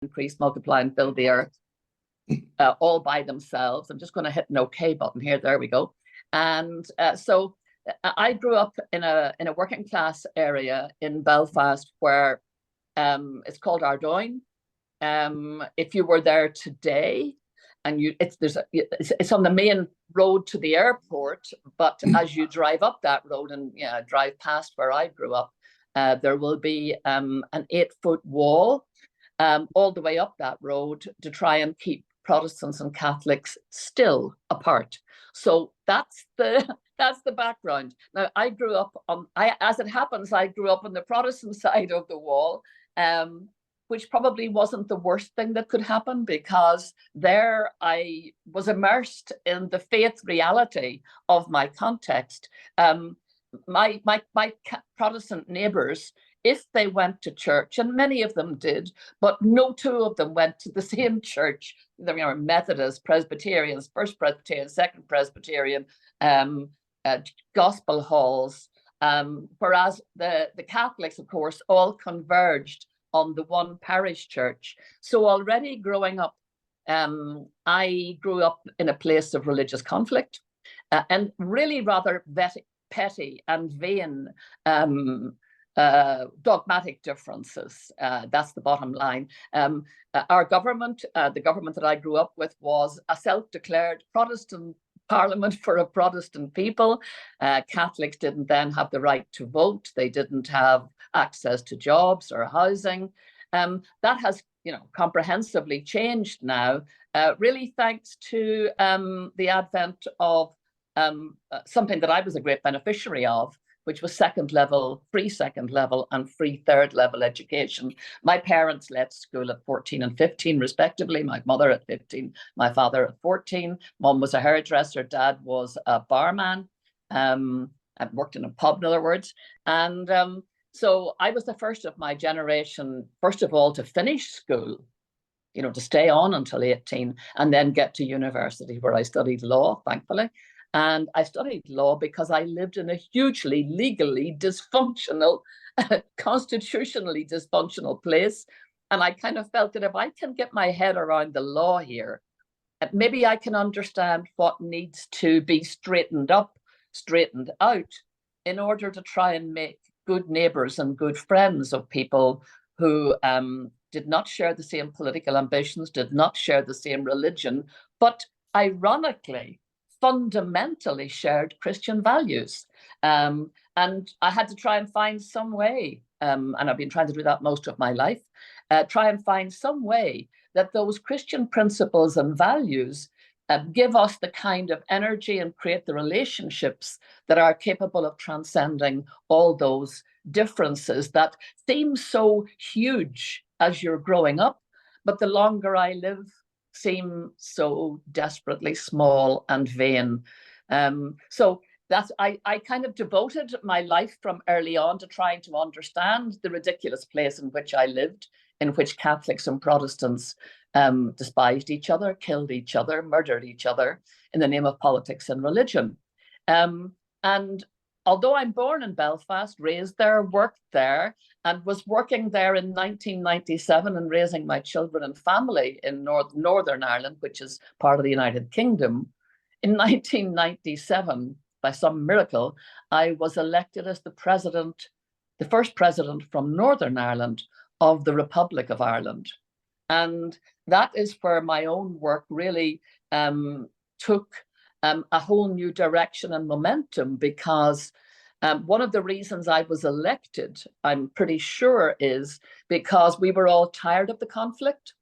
increase, multiply, and fill the earth all by themselves. I'm just going to hit an OK button here. There we go. And so I grew up in a working class area in Belfast where it's called Ardoyne. If you were there today, and it's on the main road to the airport, but as you drive up that road and drive past where I grew up, there will be an 8-foot wall all the way up that road to try and keep Protestants and Catholics still apart. So that's the background. Now, I grew up as it happens, I grew up on the Protestant side of the wall, which probably wasn't the worst thing that could happen, because there I was immersed in the faith reality of my context. My Protestant neighbours, if they went to church, and many of them did, but no two of them went to the same church. There were Methodists, Presbyterians, First Presbyterian, Second Presbyterian, gospel halls, whereas the Catholics, of course, all converged on the one parish church. So already growing up, I grew up in a place of religious conflict and really rather petty and vain dogmatic differences. That's the bottom line. Our government, the government that I grew up with, was a self-declared Protestant parliament for a Protestant people. Catholics didn't then have the right to vote. They didn't have access to jobs or housing. That has, comprehensively changed now, really thanks to the advent of something that I was a great beneficiary of, which was free second level and free third level education. My parents left school at 14 and 15, respectively. My mother at 15, my father at 14. Mom was a hairdresser, dad was a barman. I worked in a pub, in other words. And so I was the first of my generation, first of all, to finish school, to stay on until 18 and then get to university, where I studied law, thankfully. And I studied law because I lived in a hugely legally dysfunctional, constitutionally dysfunctional place. And I kind of felt that if I can get my head around the law here, maybe I can understand what needs to be straightened up, straightened out, in order to try and make good neighbours and good friends of people who did not share the same political ambitions, did not share the same religion, but ironically, fundamentally shared Christian values. And I had to try and find some way, and I've been trying to do that most of my life, try and find some way that those Christian principles and values give us the kind of energy and create the relationships that are capable of transcending all those differences that seem so huge as you're growing up, but the longer I live, seem so desperately small and vain. So that's I kind of devoted my life from early on to trying to understand the ridiculous place in which I lived, in which Catholics and Protestants despised each other, killed each other, murdered each other in the name of politics and religion. And although I'm born in Belfast, raised there, worked there, and was working there in 1997 and raising my children and family in Northern Ireland, which is part of the United Kingdom, in 1997, by some miracle, I was elected as the first president from Northern Ireland of the Republic of Ireland. And that is where my own work really took a whole new direction and momentum, because one of the reasons I was elected, I'm pretty sure, is because we were all tired of the conflict.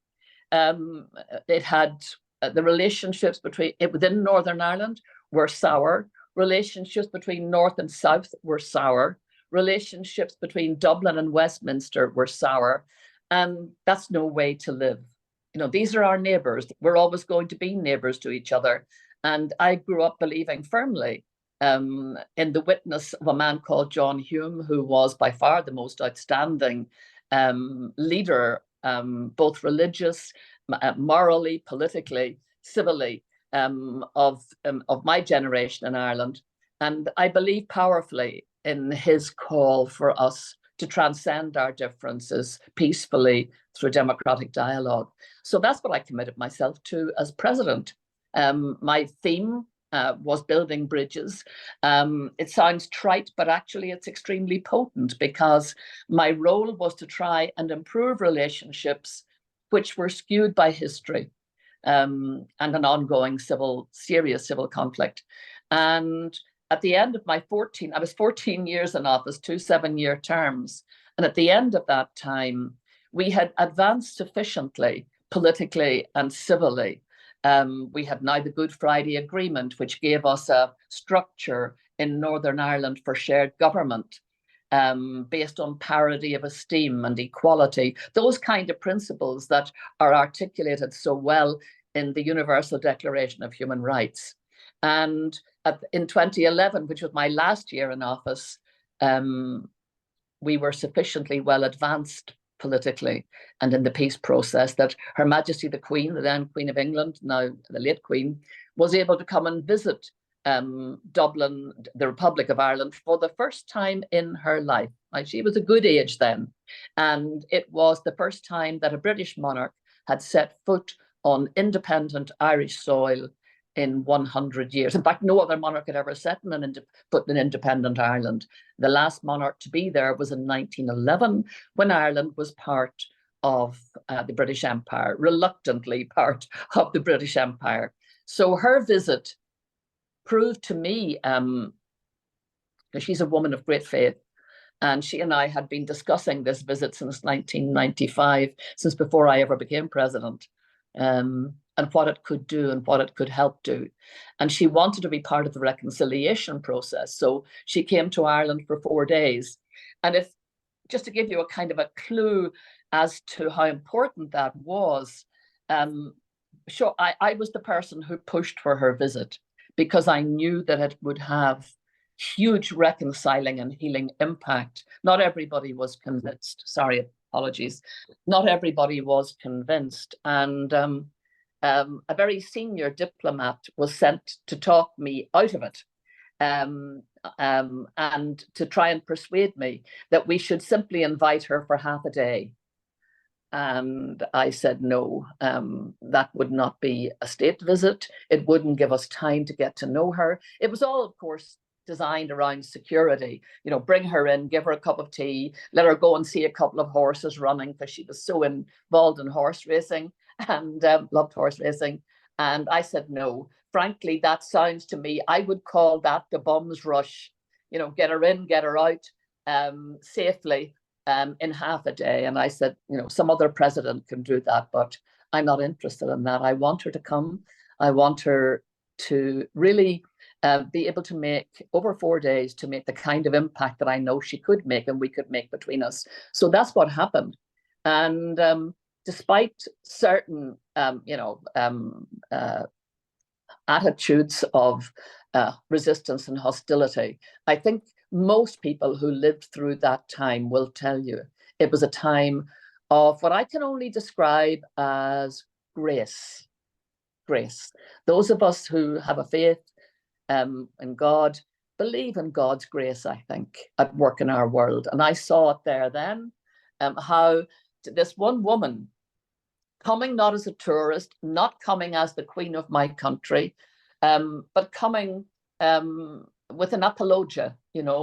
It had the relationships within Northern Ireland were sour. Relationships between North and South were sour. Relationships between Dublin and Westminster were sour. And that's no way to live. These are our neighbours. We're always going to be neighbours to each other. And I grew up believing firmly in the witness of a man called John Hume, who was by far the most outstanding leader, both religious, morally, politically, civilly, of my generation in Ireland. And I believe powerfully in his call for us to transcend our differences peacefully through democratic dialogue. So that's what I committed myself to as president. My theme was building bridges. It sounds trite, but actually it's extremely potent, because my role was to try and improve relationships which were skewed by history and an ongoing serious civil conflict. And at the end of my I was 14 years in office, 2 7-year terms. And at the end of that time, we had advanced sufficiently politically and civilly. We had now the Good Friday Agreement, which gave us a structure in Northern Ireland for shared government, based on parity of esteem and equality, those kind of principles that are articulated so well in the Universal Declaration of Human Rights. And in 2011, which was my last year in office, we were sufficiently well advanced politically and in the peace process that Her Majesty the Queen, the then Queen of England, now the late Queen, was able to come and visit Dublin, the Republic of Ireland, for the first time in her life. She was a good age then, and it was the first time that a British monarch had set foot on independent Irish soil in 100 years. In fact, no other monarch had ever set foot in independent Ireland. The last monarch to be there was in 1911, when Ireland was part of the British Empire, reluctantly part of the British Empire. So her visit proved to me, she's a woman of great faith, and she and I had been discussing this visit since 1995, since before I ever became president, and what it could do and what it could help do. And she wanted to be part of the reconciliation process. So she came to Ireland for 4 days. And just to give you a kind of a clue as to how important that was, sure, I was the person who pushed for her visit, because I knew that it would have huge reconciling and healing impact. Not everybody was convinced. Sorry, apologies. Not everybody was convinced. And a very senior diplomat was sent to talk me out of it, and to try and persuade me that we should simply invite her for half a day. And I said, no, that would not be a state visit. It wouldn't give us time to get to know her. It was all, of course, designed around security. Bring her in, give her a cup of tea, let her go and see a couple of horses running, because she was so involved in horse racing and loved horse racing. And I said, no, frankly, that sounds to me, I would call that the bum's rush. Get her in, get her out safely in half a day. And I said, some other president can do that, but I'm not interested in that. I want her to come. I want her to really be able to make, over 4 days, to make the kind of impact that I know she could make and we could make between us. So that's what happened. And despite certain, attitudes of resistance and hostility, I think most people who lived through that time will tell you it was a time of what I can only describe as grace. Grace. Those of us who have a faith in God believe in God's grace, I think, at work in our world. And I saw it there then, how this one woman, coming not as a tourist, not coming as the queen of my country, but coming with an apologia,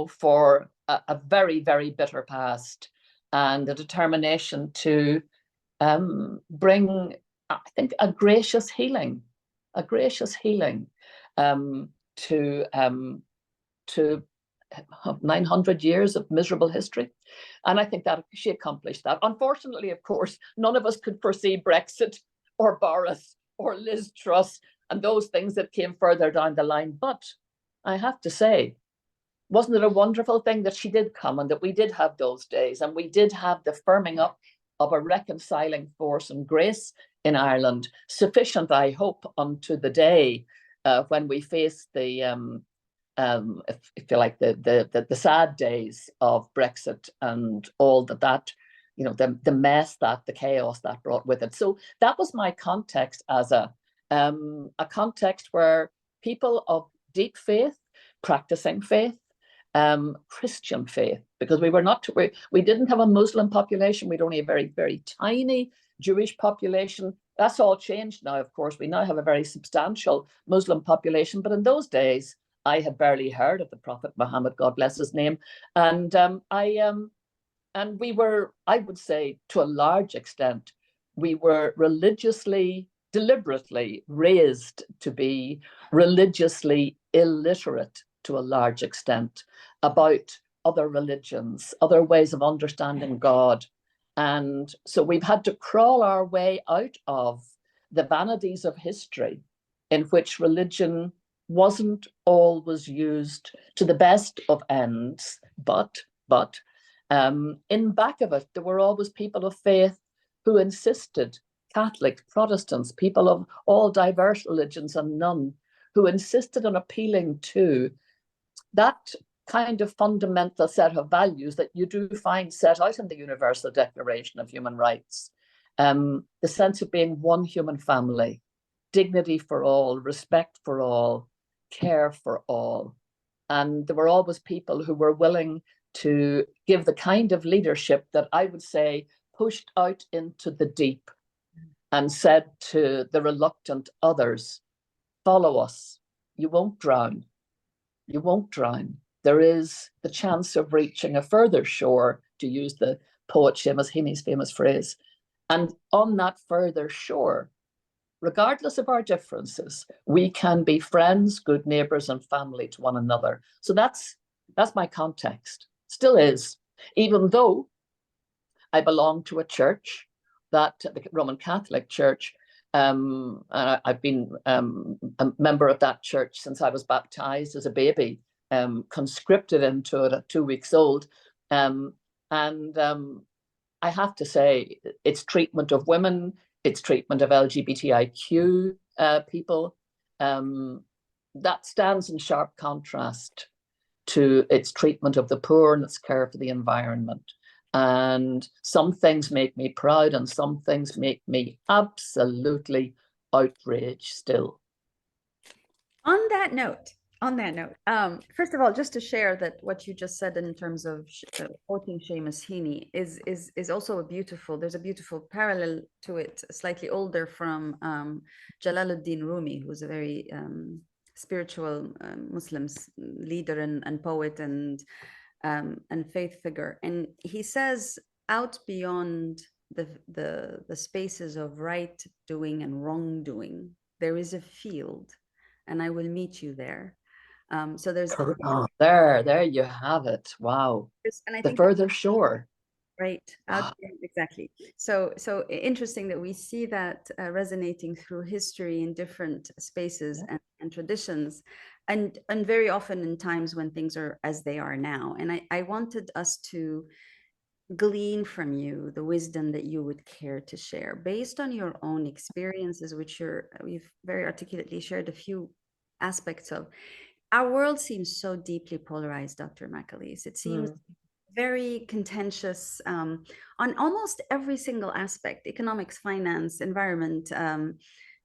for a very, very bitter past, and a determination to bring, I think, a gracious healing to 900 years of miserable history. And I think that she accomplished that. Unfortunately, of course, none of us could foresee Brexit or Boris or Liz Truss and those things that came further down the line. But I have to say, wasn't it a wonderful thing that she did come and that we did have those days, and we did have the firming up of a reconciling force and grace in Ireland, sufficient, I hope, unto the day when we face the if you like, the sad days of Brexit and all that, the mess, the chaos that brought with it. So that was my context, as a context where people of deep faith, practicing faith, Christian faith, because we didn't have a Muslim population. We'd only a very, very tiny Jewish population. That's all changed now, of course. We now have a very substantial Muslim population, but in those days, I had barely heard of the Prophet Muhammad, God bless his name, and we were, I would say, to a large extent, we were religiously, deliberately raised to be religiously illiterate to a large extent about other religions, other ways of understanding God. And so we've had to crawl our way out of the vanities of history, in which religion wasn't always used to the best of ends, but in back of it, there were always people of faith who insisted, Catholics, Protestants, people of all diverse religions and none, who insisted on appealing to that kind of fundamental set of values that you do find set out in the Universal Declaration of Human Rights. The sense of being one human family, dignity for all, respect for all, care for all. And there were always people who were willing to give the kind of leadership that I would say pushed out into the deep and said to the reluctant others, follow us, you won't drown, you won't drown. There is the chance of reaching a further shore, to use the poet Seamus Heaney's famous phrase. And on that further shore, regardless of our differences, we can be friends, good neighbours and family to one another. So that's my context. Still is, even though I belong to a church, that the Roman Catholic Church, and I've been a member of that church since I was baptized as a baby, conscripted into it at 2 weeks old. I have to say, its treatment of women, its treatment of LGBTIQ people, that stands in sharp contrast to its treatment of the poor and its care for the environment. And some things make me proud and some things make me absolutely outraged still. On that note, first of all, just to share that what you just said in terms of quoting Seamus Heaney is also there's a beautiful parallel to it, slightly older, from Jalaluddin Rumi, who's a very spiritual Muslim leader and poet and faith figure. And he says, out beyond the spaces of right doing and wrongdoing, there is a field, and I will meet you there. So there's there you have it. Wow. And I the think further shore. Right. Exactly. So interesting that we see that resonating through history in different spaces and traditions, and very often in times when things are as they are now. And I wanted us to glean from you the wisdom that you would care to share based on your own experiences, which we've very articulately shared a few aspects of. Our world seems so deeply polarized, Dr. McAleese. It seems very contentious on almost every single aspect: economics, finance, environment,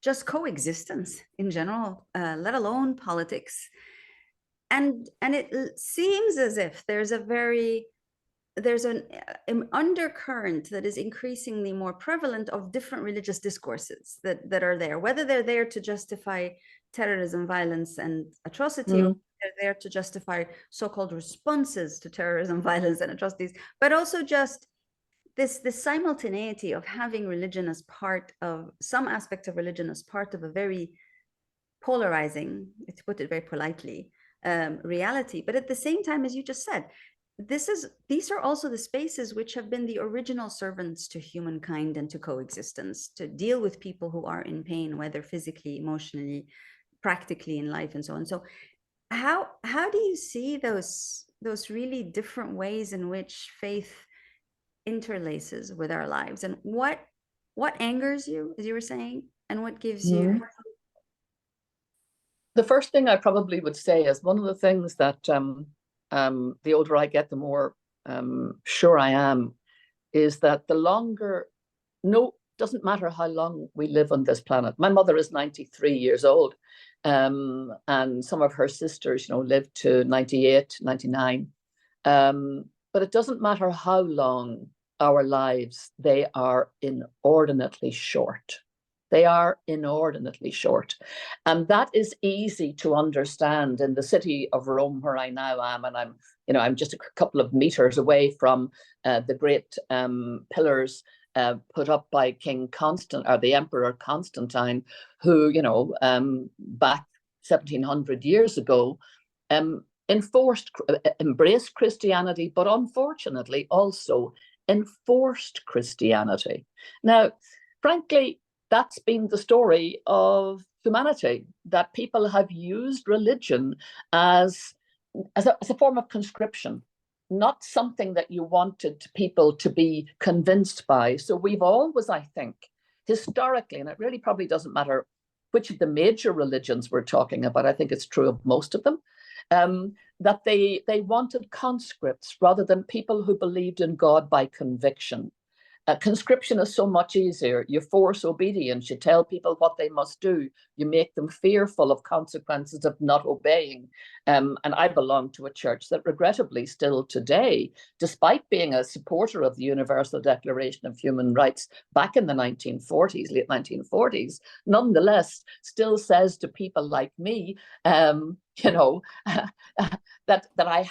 just coexistence in general, let alone politics. And it seems as if there's an undercurrent that is increasingly more prevalent of different religious discourses that are there, whether they're there to justify terrorism, violence, and atrocity, or they're there to justify so-called responses to terrorism, violence, and atrocities, but also just this simultaneity of having religion as part of, some aspects of religion as part of a very polarizing, to put it very politely, reality. But at the same time, as you just said, these are also the spaces which have been the original servants to humankind and to coexistence, to deal with people who are in pain, whether physically, emotionally, practically in life, and so on. So how do you see those really different ways in which faith interlaces with our lives, and what angers you, as you were saying, and what gives you? The first thing I probably would say is, one of the things that the older I get, the more sure I am, is that the longer, no doesn't matter how long we live on this planet. My mother is 93 years old, and some of her sisters, lived to 98, 99. But it doesn't matter how long our lives, they are inordinately short. They are inordinately short. And that is easy to understand in the city of Rome, where I now am. And I'm just a couple of meters away from the great pillars put up by King Constant, or the Emperor Constantine, who, back 1700 years ago, embraced Christianity, but unfortunately also enforced Christianity. Now, frankly, that's been the story of humanity, that people have used religion as a form of conscription, not something that you wanted people to be convinced by. So we've always, I think, historically, and it really probably doesn't matter which of the major religions we're talking about, I think it's true of most of them, that they wanted conscripts rather than people who believed in God by conviction. Conscription is so much easier. You force obedience. You tell people what they must do. You make them fearful of consequences of not obeying. And I belong to a church that regrettably still today, despite being a supporter of the Universal Declaration of Human Rights back in the 1940s, late 1940s, nonetheless still says to people like me, that I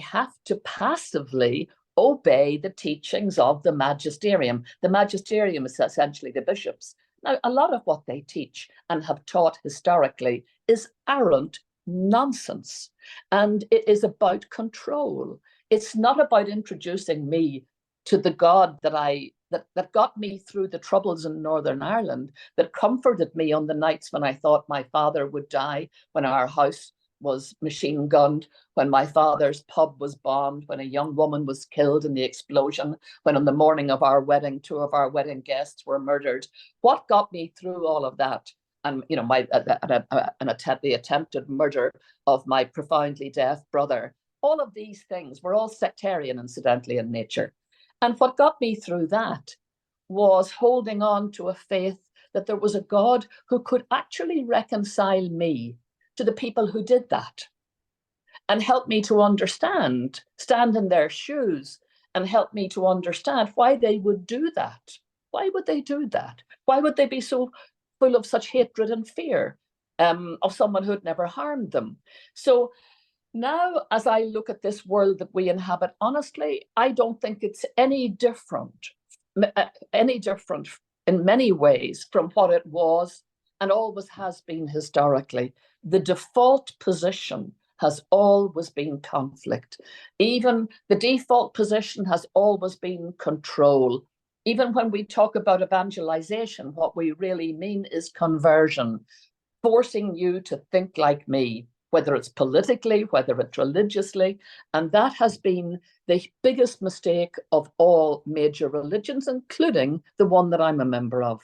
have to passively obey the teachings of the magisterium. The magisterium is essentially the bishops. Now, a lot of what they teach and have taught historically is arrant nonsense, and it is about control. It's not about introducing me to the God that got me through the troubles in Northern Ireland, that comforted me on the nights when I thought my father would die, when our house was machine gunned, when my father's pub was bombed, when a young woman was killed in the explosion, when on the morning of our wedding, 2 of our wedding guests were murdered. What got me through all of that? And the attempted murder of my profoundly deaf brother. All of these things were all sectarian, incidentally, in nature. And what got me through that was holding on to a faith that there was a God who could actually reconcile me to the people who did that, and help me to understand, stand in their shoes, and help me to understand why they would do that. Why would they do that? Why would they be so full of such hatred and fear of someone who had never harmed them? So now, as I look at this world that we inhabit, honestly, I don't think it's any different in many ways from what it was and always has been historically. The default position has always been conflict. Even the default position has always been control. Even when we talk about evangelization, what we really mean is conversion, forcing you to think like me, whether it's politically, whether it's religiously. And that has been the biggest mistake of all major religions, including the one that I'm a member of.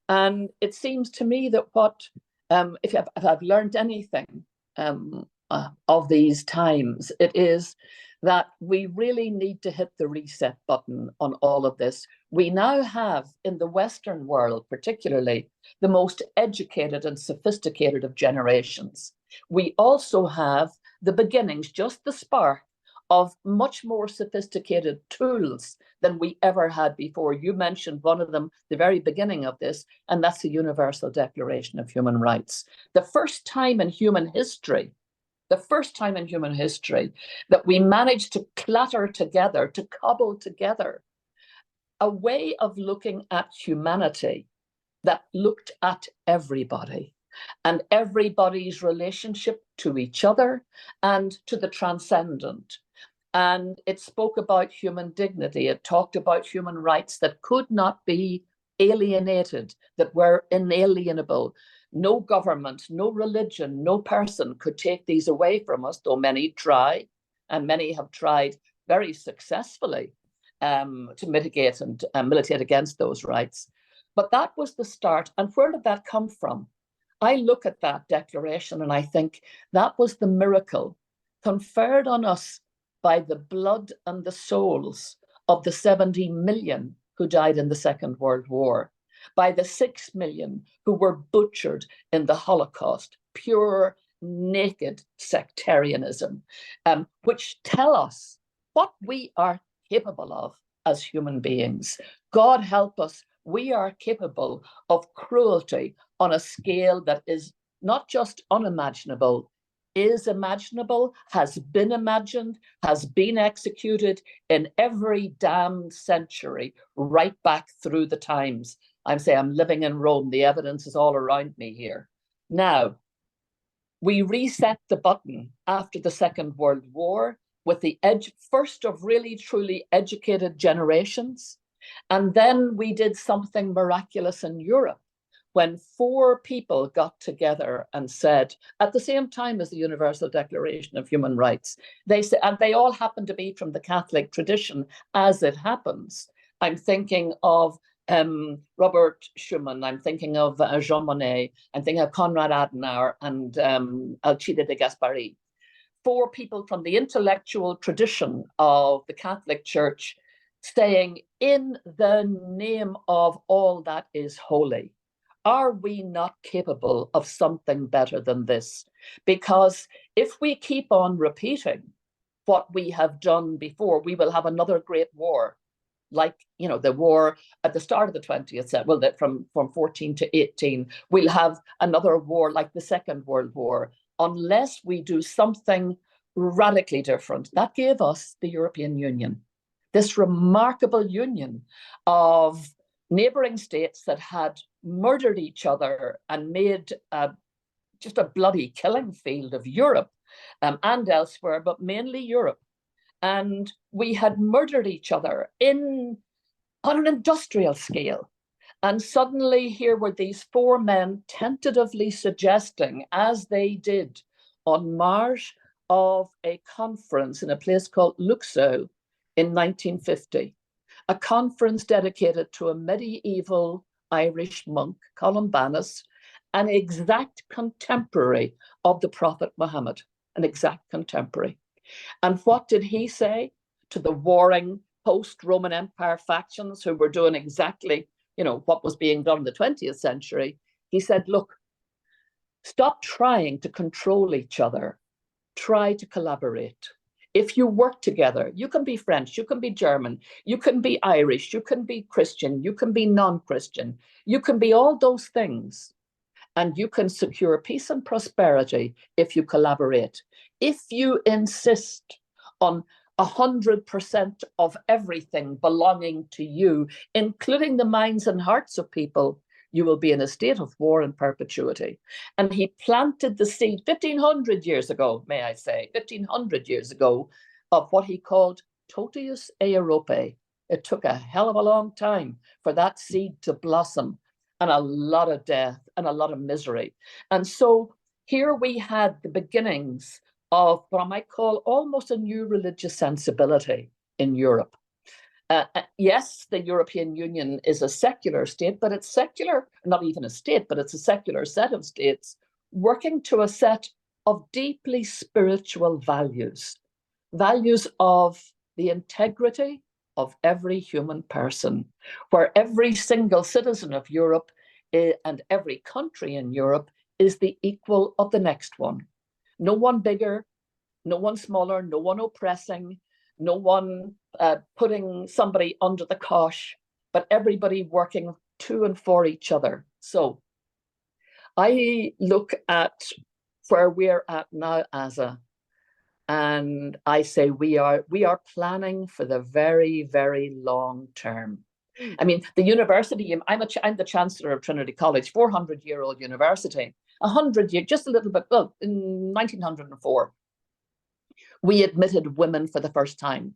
And it seems to me that if I've learned anything of these times, it is that we really need to hit the reset button on all of this. We now have, in the Western world particularly, the most educated and sophisticated of generations. We also have the beginnings, just the spark, of much more sophisticated tools than we ever had before. You mentioned one of them, the very beginning of this, and that's the Universal Declaration of Human Rights. The first time in human history that we managed to clatter together, to cobble together a way of looking at humanity that looked at everybody and everybody's relationship to each other and to the transcendent. And it spoke about human dignity. It talked about human rights that could not be alienated, that were inalienable. No government, no religion, no person could take these away from us, though many try, and many have tried very successfully to mitigate and militate against those rights. But that was the start. And where did that come from? I look at that declaration and I think that was the miracle conferred on us by the blood and the souls of the 70 million who died in the Second World War, by the 6 million who were butchered in the Holocaust, pure, naked sectarianism, which tell us what we are capable of as human beings. God help us, we are capable of cruelty on a scale that is not just unimaginable, is imaginable, has been imagined, has been executed in every damn century, right back through the times. I'm saying I'm living in Rome. The evidence is all around me here. Now, we reset the button after the Second World War with the first of really truly educated generations. And then we did something miraculous in Europe when 4 people got together and said, at the same time as the Universal Declaration of Human Rights, they said, and they all happen to be from the Catholic tradition, as it happens. I'm thinking of Robert Schuman, I'm thinking of Jean Monnet, I'm thinking of Konrad Adenauer and Alcide de Gasperi. 4 people from the intellectual tradition of the Catholic Church saying, in the name of all that is holy, are we not capable of something better than this? Because if we keep on repeating what we have done before, we will have another great war. Like, you know, the war at the start of the 20th century, well, from 14 to 18, we'll have another war like the Second World War, unless we do something radically different. That gave us the European Union, this remarkable union of neighboring states that had murdered each other and made just a bloody killing field of Europe and elsewhere, but mainly Europe. And we had murdered each other on an industrial scale. And suddenly here were these 4 men tentatively suggesting, as they did on marge of a conference in a place called Luxeuil in 1950, a conference dedicated to a medieval Irish monk, Columbanus, an exact contemporary of the Prophet Muhammad, an exact contemporary. And what did he say to the warring post-Roman Empire factions who were doing exactly, you know, what was being done in the 20th century? He said, look, stop trying to control each other. Try to collaborate. If you work together, you can be French, you can be German, you can be Irish, you can be Christian, you can be non-Christian, you can be all those things. And you can secure peace and prosperity if you collaborate. If you insist on 100% of everything belonging to you, including the minds and hearts of people, you will be in a state of war in perpetuity. And he planted the seed 1,500 years ago, may I say, 1,500 years ago, of what he called totius Europae. It took a hell of a long time for that seed to blossom, and a lot of death and a lot of misery. And so here we had the beginnings of what I might call almost a new religious sensibility in Europe. Yes, the European Union is a secular state, but it's secular, not even a state, but it's a secular set of states working to a set of deeply spiritual values, values of the integrity of every human person, where every single citizen of Europe and every country in Europe is the equal of the next one. No one bigger, no one smaller, no one oppressing, no one putting somebody under the cosh, but everybody working to and for each other. So I look at where we're at now, Asa, and I say we are planning for the very, very long term. I mean, the university, I'm the Chancellor of Trinity College, 400-year-old university, 100 years, just a little bit, well, in 1904, we admitted women for the first time.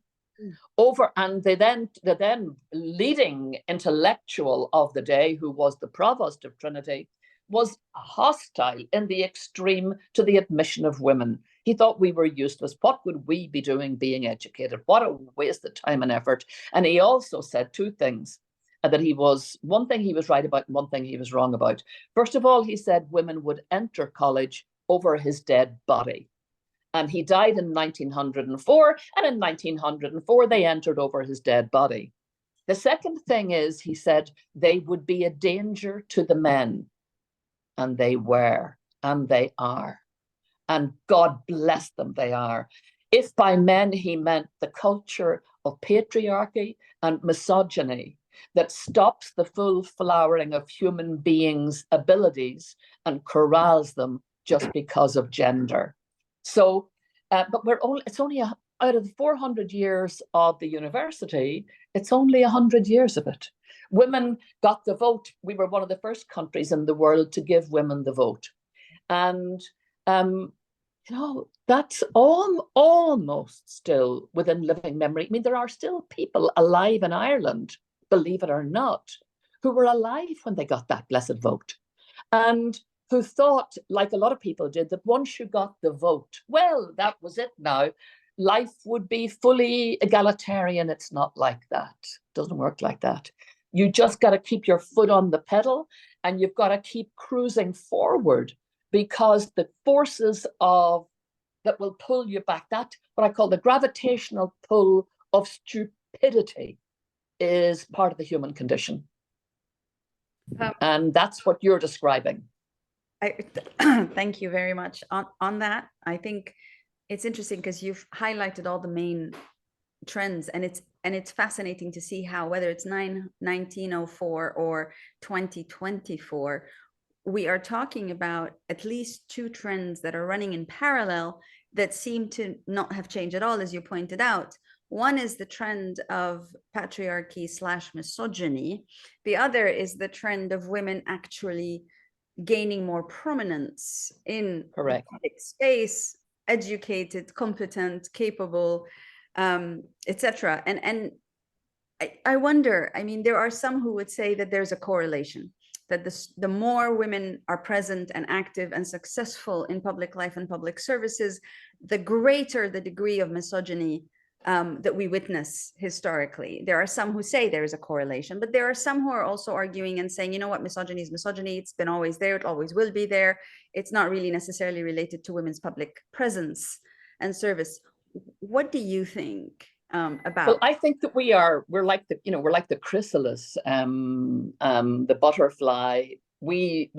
And the then leading intellectual of the day, who was the provost of Trinity, was hostile in the extreme to the admission of women. He thought we were useless. What would we be doing being educated? What a waste of time and effort. And he also said 2 things, that one thing he was right about and one thing he was wrong about. First of all, he said women would enter college over his dead body. And he died in 1904, and in 1904 they entered over his dead body. The second thing is, he said, they would be a danger to the men. And they were, and they are. And God bless them, they are. If by men he meant the culture of patriarchy and misogyny that stops the full flowering of human beings' abilities and corrals them just because of gender. So, but it's only out of the 400 years of the university, it's only 100 years of it. Women got the vote. We were one of the first countries in the world to give women the vote. And, that's almost still within living memory. I mean, there are still people alive in Ireland, believe it or not, who were alive when they got that blessed vote. And who thought, like a lot of people did, that once you got the vote, well, that was it now. Life would be fully egalitarian. It's not like that. It doesn't work like that. You just got to keep your foot on the pedal, and you've got to keep cruising forward, because the forces that will pull you back, that what I call the gravitational pull of stupidity, is part of the human condition. And that's what you're describing. Thank you very much on that. I think it's interesting because you've highlighted all the main trends, and it's fascinating to see how, whether it's 1904 or 2024, we are talking about at least two trends that are running in parallel that seem to not have changed at all, as you pointed out. One is the trend of patriarchy / misogyny. The other is the trend of women actually gaining more prominence in Correct. public space, educated, competent, capable, etc. And I wonder, I mean, there are some who would say that there's a correlation, that the more women are present and active and successful in public life and public services, the greater the degree of misogyny that we witness historically. There are some who say there is a correlation, but there are some who are also arguing and saying, you know what, misogyny is misogyny. It's been always there. It always will be there. It's not really necessarily related to women's public presence and service. What do you think about? Well, I think that we're like the chrysalis, the butterfly. We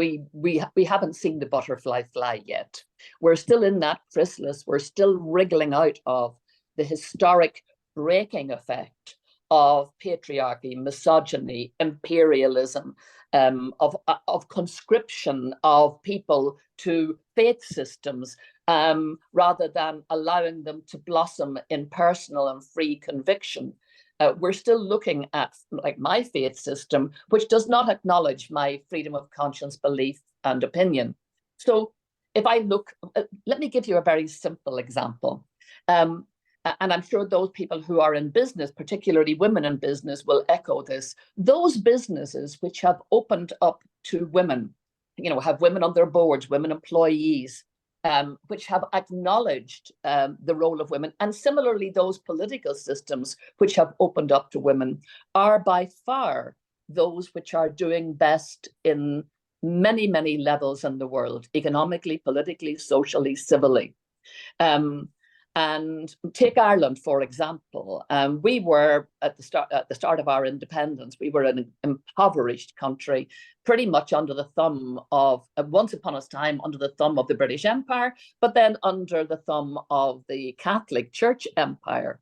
haven't seen the butterfly fly yet. We're still in that chrysalis. We're still wriggling out of the historic breaking effect of patriarchy, misogyny, imperialism, of conscription of people to faith systems, rather than allowing them to blossom in personal and free conviction. We're still looking at, like, my faith system, which does not acknowledge my freedom of conscience, belief, and opinion. So if I look, let me give you a very simple example. And I'm sure those people who are in business, particularly women in business, will echo this. Those businesses which have opened up to women, have women on their boards, women employees, which have acknowledged the role of women, and similarly those political systems which have opened up to women, are by far those which are doing best in many, many levels in the world, economically, politically, socially, civilly. And take Ireland, for example. We were at the start of our independence, we were an impoverished country, pretty much under the thumb of, once upon a time, under the thumb of the British Empire, but then under the thumb of the Catholic Church Empire.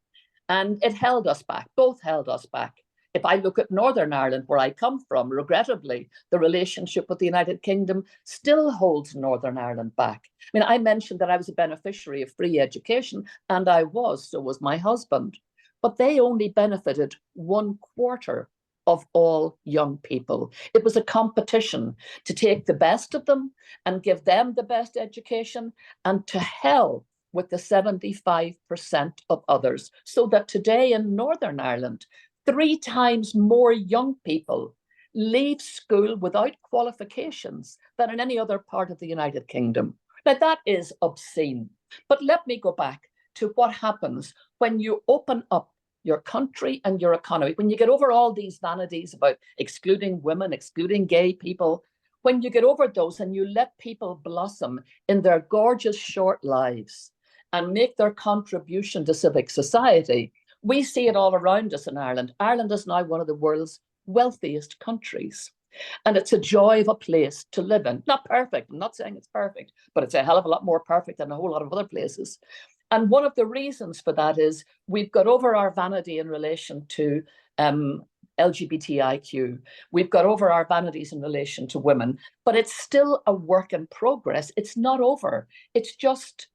And it held us back, both held us back. If I look at Northern Ireland, where I come from, regrettably, the relationship with the United Kingdom still holds Northern Ireland back. I mean, I mentioned that I was a beneficiary of free education, and I was, so was my husband. But they only benefited 1/4 of all young people. It was a competition to take the best of them and give them the best education, and to hell with the 75% of others. So that today in Northern Ireland, 3 times more young people leave school without qualifications than in any other part of the United Kingdom. Now, that is obscene. But let me go back to what happens when you open up your country and your economy, when you get over all these vanities about excluding women, excluding gay people, when you get over those and you let people blossom in their gorgeous short lives and make their contribution to civic society, We see it all around us in Ireland. Ireland is now one of the world's wealthiest countries. And it's a joy of a place to live in. Not perfect. I'm not saying it's perfect, but it's a hell of a lot more perfect than a whole lot of other places. And one of the reasons for that is we've got over our vanity in relation to LGBTIQ. We've got over our vanities in relation to women, but it's still a work in progress. It's not over. It's just,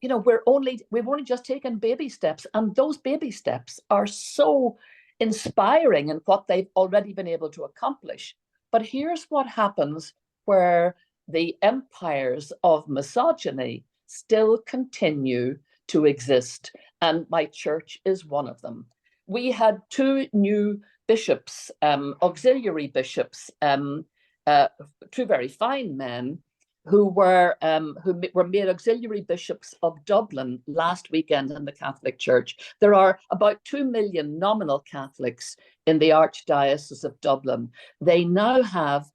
you know, we've only just taken baby steps, and those baby steps are so inspiring in what they've already been able to accomplish. But here's what happens where the empires of misogyny still continue to exist, and my church is one of them. We had two new bishops, auxiliary bishops, two very fine men who were made auxiliary bishops of Dublin last weekend in the Catholic Church. There are about 2 million nominal Catholics in the Archdiocese of Dublin. They now have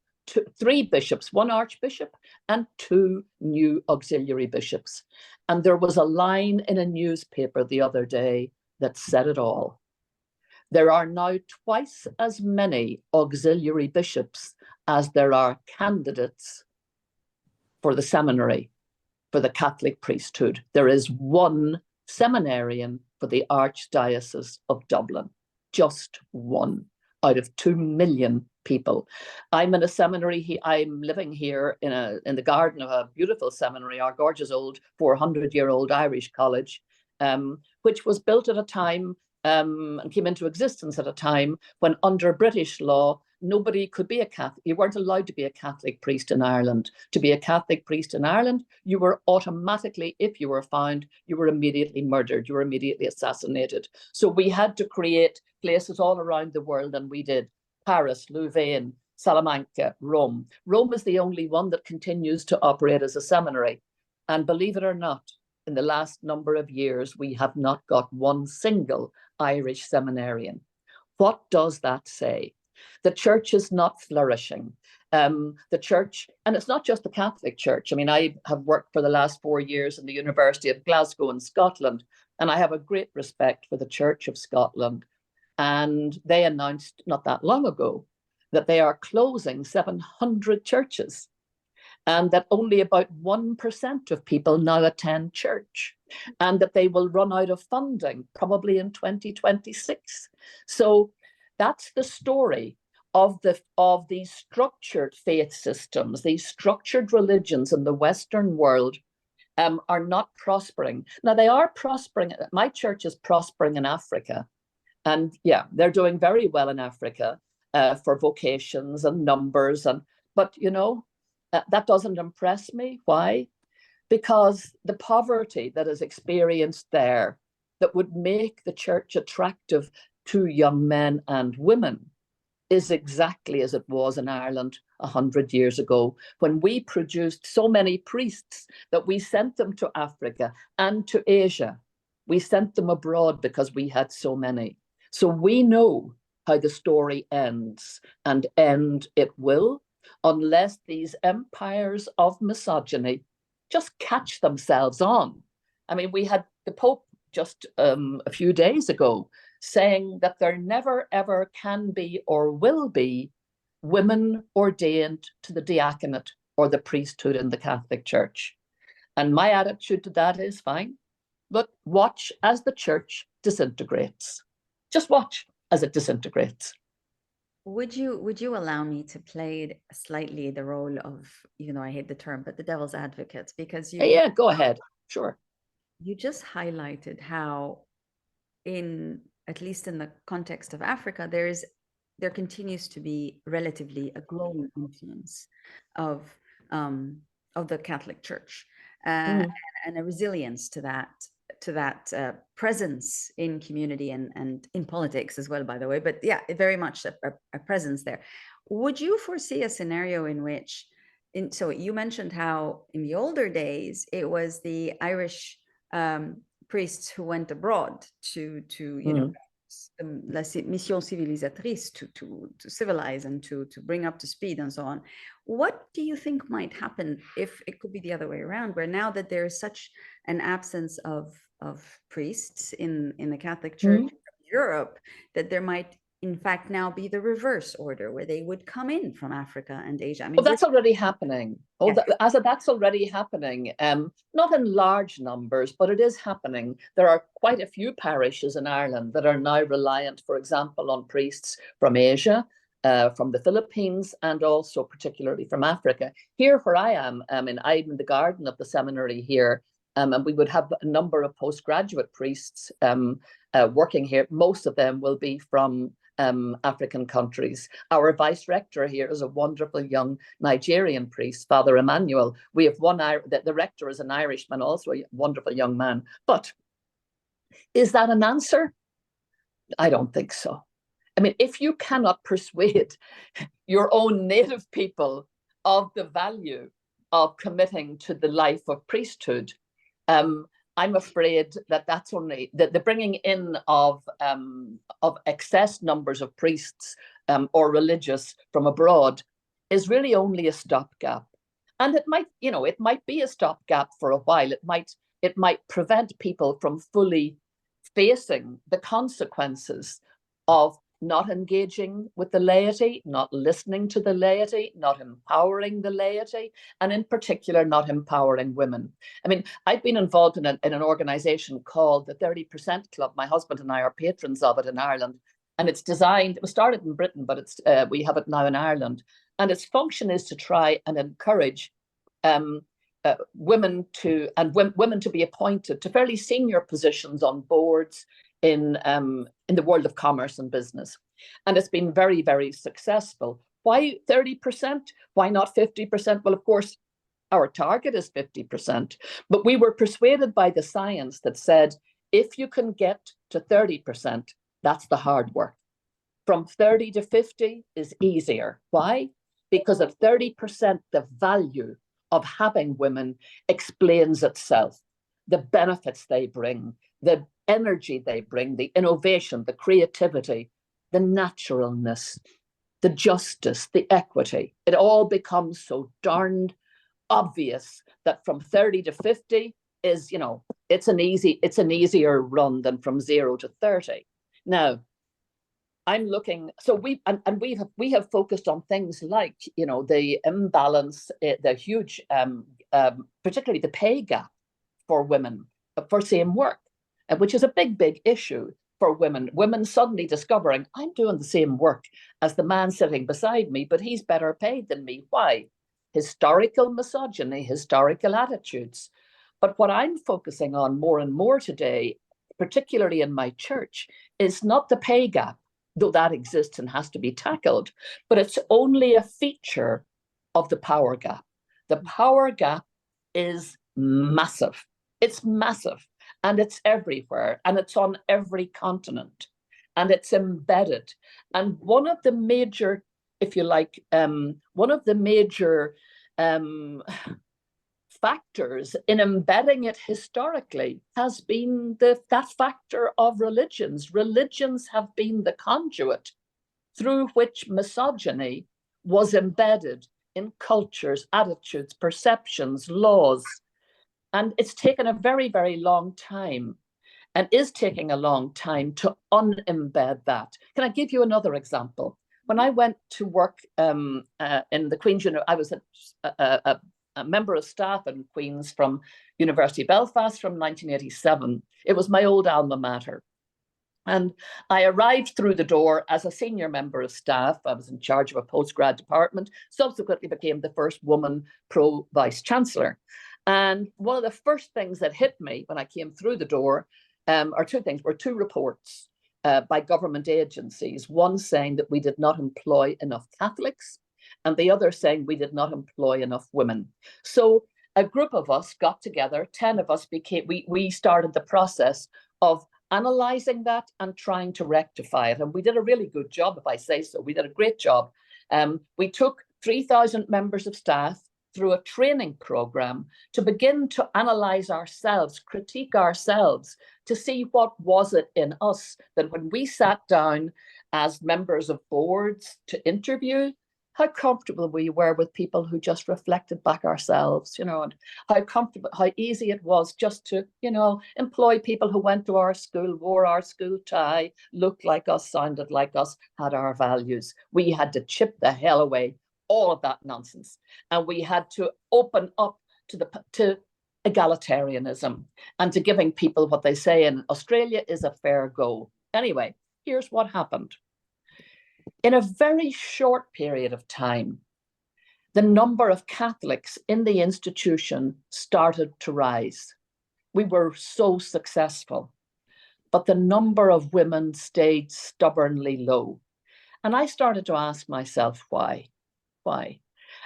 three bishops, one archbishop and two new auxiliary bishops. And there was a line in a newspaper the other day that said it all. There are now twice as many auxiliary bishops as there are candidates for the seminary, for the Catholic priesthood. There is one seminarian for the Archdiocese of Dublin, just one out of 2 million people. I'm in a seminary. I'm living here in the garden of a beautiful seminary, our gorgeous old 400-year-old Irish college, which was built at a time and came into existence at a time when, under British law, nobody could be a Catholic. You weren't allowed to be a Catholic priest in Ireland. To be a Catholic priest in Ireland, you were automatically, if you were found, you were immediately murdered. You were immediately assassinated. So we had to create places all around the world, and we did. Paris, Louvain, Salamanca, Rome. Rome is the only one that continues to operate as a seminary. And believe it or not, in the last number of years, we have not got one single Irish seminarian. What does that say? The church is not flourishing. The church, and it's not just the Catholic Church. I mean, I have worked for the last 4 years in the University of Glasgow in Scotland, and I have a great respect for the Church of Scotland. And they announced not that long ago that they are closing 700 churches, and that only about 1% of people now attend church, and that they will run out of funding probably in 2026. So that's the story of these structured faith systems. These structured religions in the Western world are not prospering. Now, they are prospering. My church is prospering in Africa. And yeah, they're doing very well in Africa for vocations and numbers. But, you know, that doesn't impress me. Why? Because the poverty that is experienced there, that would make the church attractive to young men and women, is exactly as it was in Ireland 100 years ago, when we produced so many priests that we sent them to Africa and to Asia. We sent them abroad because we had so many. So we know how the story ends, and end it will, unless these empires of misogyny just catch themselves on. I mean, we had the Pope just a few days ago saying that there never, ever can be or will be women ordained to the diaconate or the priesthood in the Catholic Church. And my attitude to that is fine, but watch as the church disintegrates. Just watch as it disintegrates. Would you allow me to play slightly the role of, I hate the term, but the devil's advocate, because yeah, go ahead. Sure. You just highlighted how, at least in the context of Africa, there continues to be relatively a growing influence of the Catholic Church and a resilience to that presence in community and in politics as well, by the way. But yeah, very much a presence there. Would you foresee a scenario in which, so you mentioned how in the older days it was the Irish priests who went abroad to mission civilisatrice, to civilize and to bring up to speed and so on. What do you think might happen if it could be the other way around, where now that there is such an absence of priests in the Catholic Church, Europe, that there might in fact now be the reverse order where they would come in from Africa and Asia. I mean, Oh, that's already happening. Oh, yes. that's already happening. Not in large numbers, but it is happening. There are quite a few parishes in Ireland that are now reliant, for example, on priests from Asia, from the Philippines, and also particularly from Africa. Here, where I am, I'm in the garden of the seminary here, and we would have a number of postgraduate priests working here. Most of them will be from African countries. Our vice rector here is a wonderful young Nigerian priest, Father Emmanuel. We have one, the rector is an Irishman, also a wonderful young man. But is that an answer? I don't think so. I mean, if you cannot persuade your own native people of the value of committing to the life of priesthood, I'm afraid that that's only the bringing in of excess numbers of priests or religious from abroad is really only a stopgap, and it might be a stopgap for a while. It might prevent people from fully facing the consequences of not engaging with the laity, not listening to the laity, not empowering the laity, and in particular, not empowering women. I mean, I've been involved in an organization called the 30% Club. My husband and I are patrons of it in Ireland. And it was started in Britain, but we have it now in Ireland. And its function is to try and encourage women to be appointed to fairly senior positions on boards in the world of commerce and business. And it's been very, very successful. Why 30%? Why not 50%? Well, of course, our target is 50%, but we were persuaded by the science that said, if you can get to 30%, that's the hard work. From 30 to 50 is easier. Why? Because at 30%, the value of having women explains itself. The benefits they bring, the energy they bring, the innovation, the creativity, the naturalness, the justice, the equity. It all becomes so darned obvious that from 30 to 50 is, it's an easier run than from 0 to 30. Now, I'm looking, so we have focused on things like, the imbalance, the huge, particularly the pay gap for women for same work, which is a big, big issue for women. Women suddenly discovering, I'm doing the same work as the man sitting beside me, but he's better paid than me. Why? Historical misogyny, historical attitudes. But what I'm focusing on more and more today, particularly in my church, is not the pay gap, though that exists and has to be tackled, but it's only a feature of the power gap. The power gap is massive. It's massive, and it's everywhere, and it's on every continent, and it's embedded. And one of the major, if you like, one of the major factors in embedding it historically has been that factor of religions. Religions have been the conduit through which misogyny was embedded in cultures, attitudes, perceptions, laws. And it's taken a very, very long time, and is taking a long time, to unembed that. Can I give you another example? When I went to work in the Queen's University, I was a member of staff in Queen's from University Belfast from 1987. It was my old alma mater. And I arrived through the door as a senior member of staff. I was in charge of a postgrad department, subsequently became the first woman pro vice chancellor. And one of the first things that hit me when I came through the door, or two things, were two reports by government agencies, one saying that we did not employ enough Catholics, and the other saying we did not employ enough women. So a group of us got together, 10 of us we started the process of analysing that and trying to rectify it. And we did a really good job, if I say so. We did a great job. We took 3,000 members of staff through a training program to begin to analyse ourselves, critique ourselves, to see what was it in us that when we sat down as members of boards to interview, how comfortable we were with people who just reflected back ourselves, you know, and how comfortable, how easy it was just to, you know, employ people who went to our school, wore our school tie, looked like us, sounded like us, had our values. We had to chip the hell away all of that nonsense, and we had to open up to egalitarianism and to giving people what they say in Australia is a fair go. Anyway, here's what happened. In a very short period of time, the number of Catholics in the institution started to rise. We were so successful, but the number of women stayed stubbornly low. And I started to ask myself, why? Why?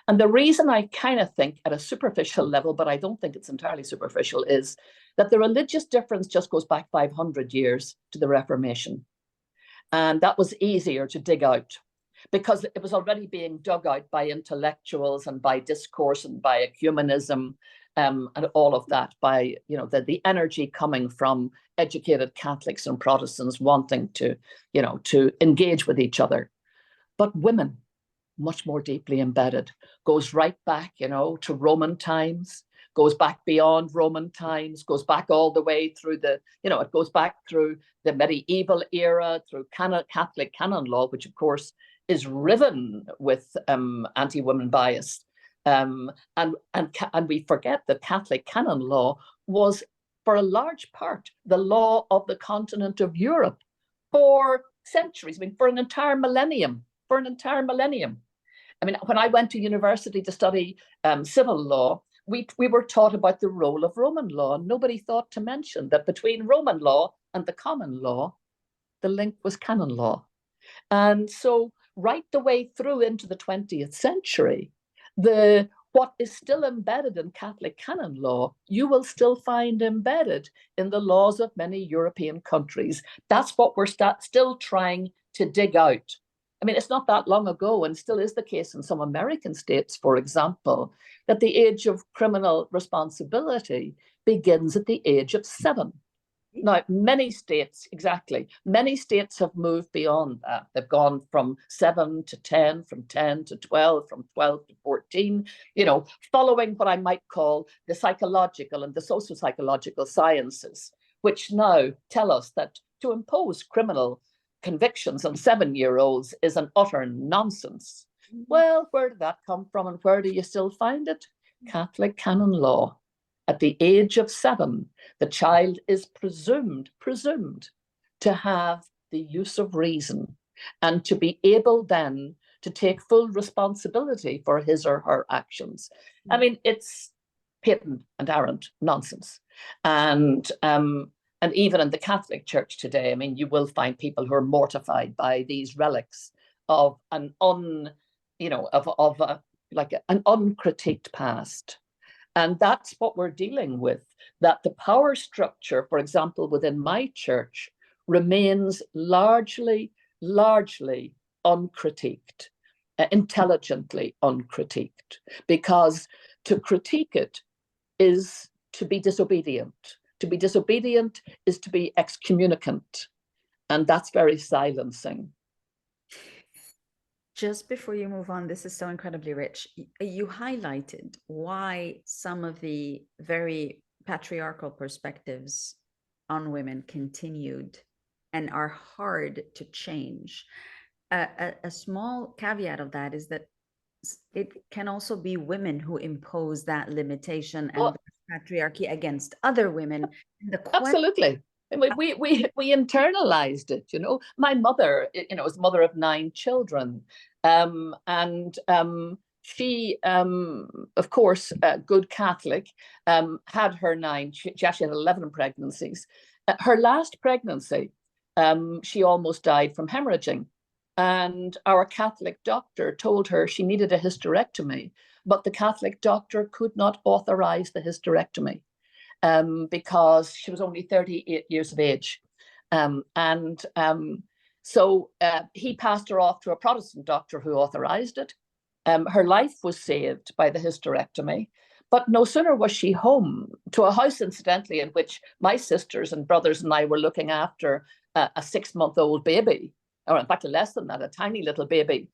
And the reason I kind of think at a superficial level, but I don't think it's entirely superficial, is that the religious difference just goes back 500 years to the Reformation. And that was easier to dig out because it was already being dug out by intellectuals and by discourse and by ecumenism, and all of that, by, you know, the energy coming from educated Catholics and Protestants wanting to, you know, to engage with each other. But women, much more deeply embedded, goes right back, you know, to Roman times, goes back beyond Roman times, goes back all the way through the, you know, it goes back through the medieval era, through Catholic canon law, which of course is riven with anti-women bias. And we forget that Catholic canon law was, for a large part, the law of the continent of Europe for centuries, I mean, for an entire millennium. I mean, when I went to university to study civil law, we were taught about the role of Roman law, and nobody thought to mention that between Roman law and the common law, the link was canon law. And so right the way through into the 20th century, what is still embedded in Catholic canon law, you will still find embedded in the laws of many European countries. That's what we're still trying to dig out. I mean, it's not that long ago, and still is the case in some American states, for example, that the age of criminal responsibility begins at the age of 7. Now, many states have moved beyond that. They've gone from 7 to 10, from 10 to 12, from 12 to 14, you know, following what I might call the psychological and the social psychological sciences, which now tell us that to impose criminal convictions on 7-year-olds is an utter nonsense. Well, where did that come from, and where do you still find it? Catholic canon law. At the age of 7, the child is presumed to have the use of reason and to be able then to take full responsibility for his or her actions. I mean, it's patent and arrant nonsense. And even in the Catholic Church today, I mean, you will find people who are mortified by these relics of an uncritiqued past. And that's what we're dealing with, that the power structure, for example, within my church, remains largely uncritiqued, intelligently uncritiqued, because to critique it is to be disobedient. To be disobedient is to be excommunicant, and that's very silencing. Just before you move on, this is so incredibly rich. You highlighted why some of the very patriarchal perspectives on women continued and are hard to change. A small caveat of that is that it can also be women who impose that limitation and patriarchy against other women. Absolutely. We internalized it, you know. My mother, you know, was the mother of 9 children. She, of course, good Catholic, had her 9, she actually had 11 pregnancies. Her last pregnancy, she almost died from hemorrhaging. And our Catholic doctor told her she needed a hysterectomy, but the Catholic doctor could not authorize the hysterectomy because she was only 38 years of age. So he passed her off to a Protestant doctor who authorized it. Her life was saved by the hysterectomy. But no sooner was she home, to a house, incidentally, in which my sisters and brothers and I were looking after a 6-month-old baby, or in fact, less than that, a tiny little baby.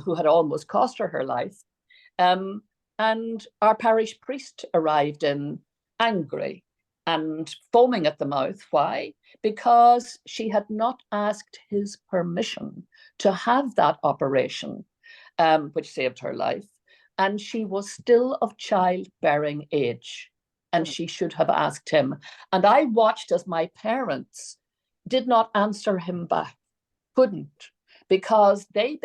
who had almost cost her life. And our parish priest arrived in, angry and foaming at the mouth. Why? Because she had not asked his permission to have that operation, which saved her life. And she was still of childbearing age, and she should have asked him. And I watched as my parents did not answer him back, couldn't, because they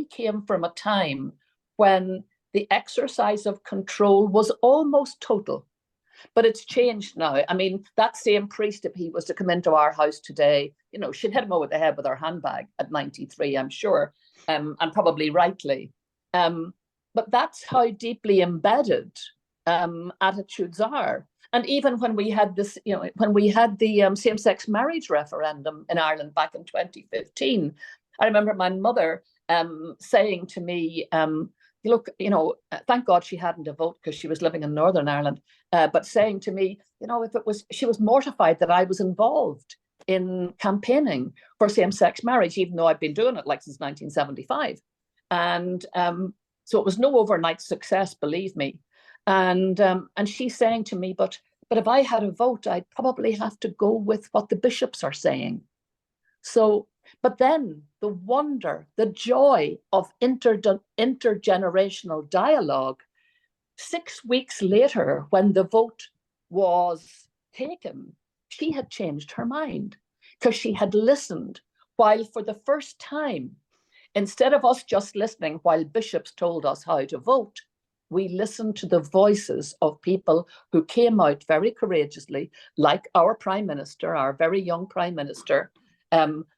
came from a time when the exercise of control was almost total. But it's changed now. I mean, that same priest, if he was to come into our house today, you know, she'd hit him over the head with her handbag at 93, I'm sure, and probably rightly. But that's how deeply embedded attitudes are. And even when we had this, you know, when we had the same-sex marriage referendum in Ireland back in 2015, I remember my mother saying to me, look, you know, thank God she hadn't a vote because she was living in Northern Ireland, but saying to me, you know, she was mortified that I was involved in campaigning for same-sex marriage, even though I'd been doing it like since 1975. And so it was no overnight success, believe me. And she's saying to me, but if I had a vote, I'd probably have to go with what the bishops are saying. So, but then the wonder, the joy of intergenerational dialogue, 6 weeks later, when the vote was taken, she had changed her mind because she had listened, while for the first time, instead of us just listening while bishops told us how to vote, we listened to the voices of people who came out very courageously, like our Prime Minister, our very young Prime Minister,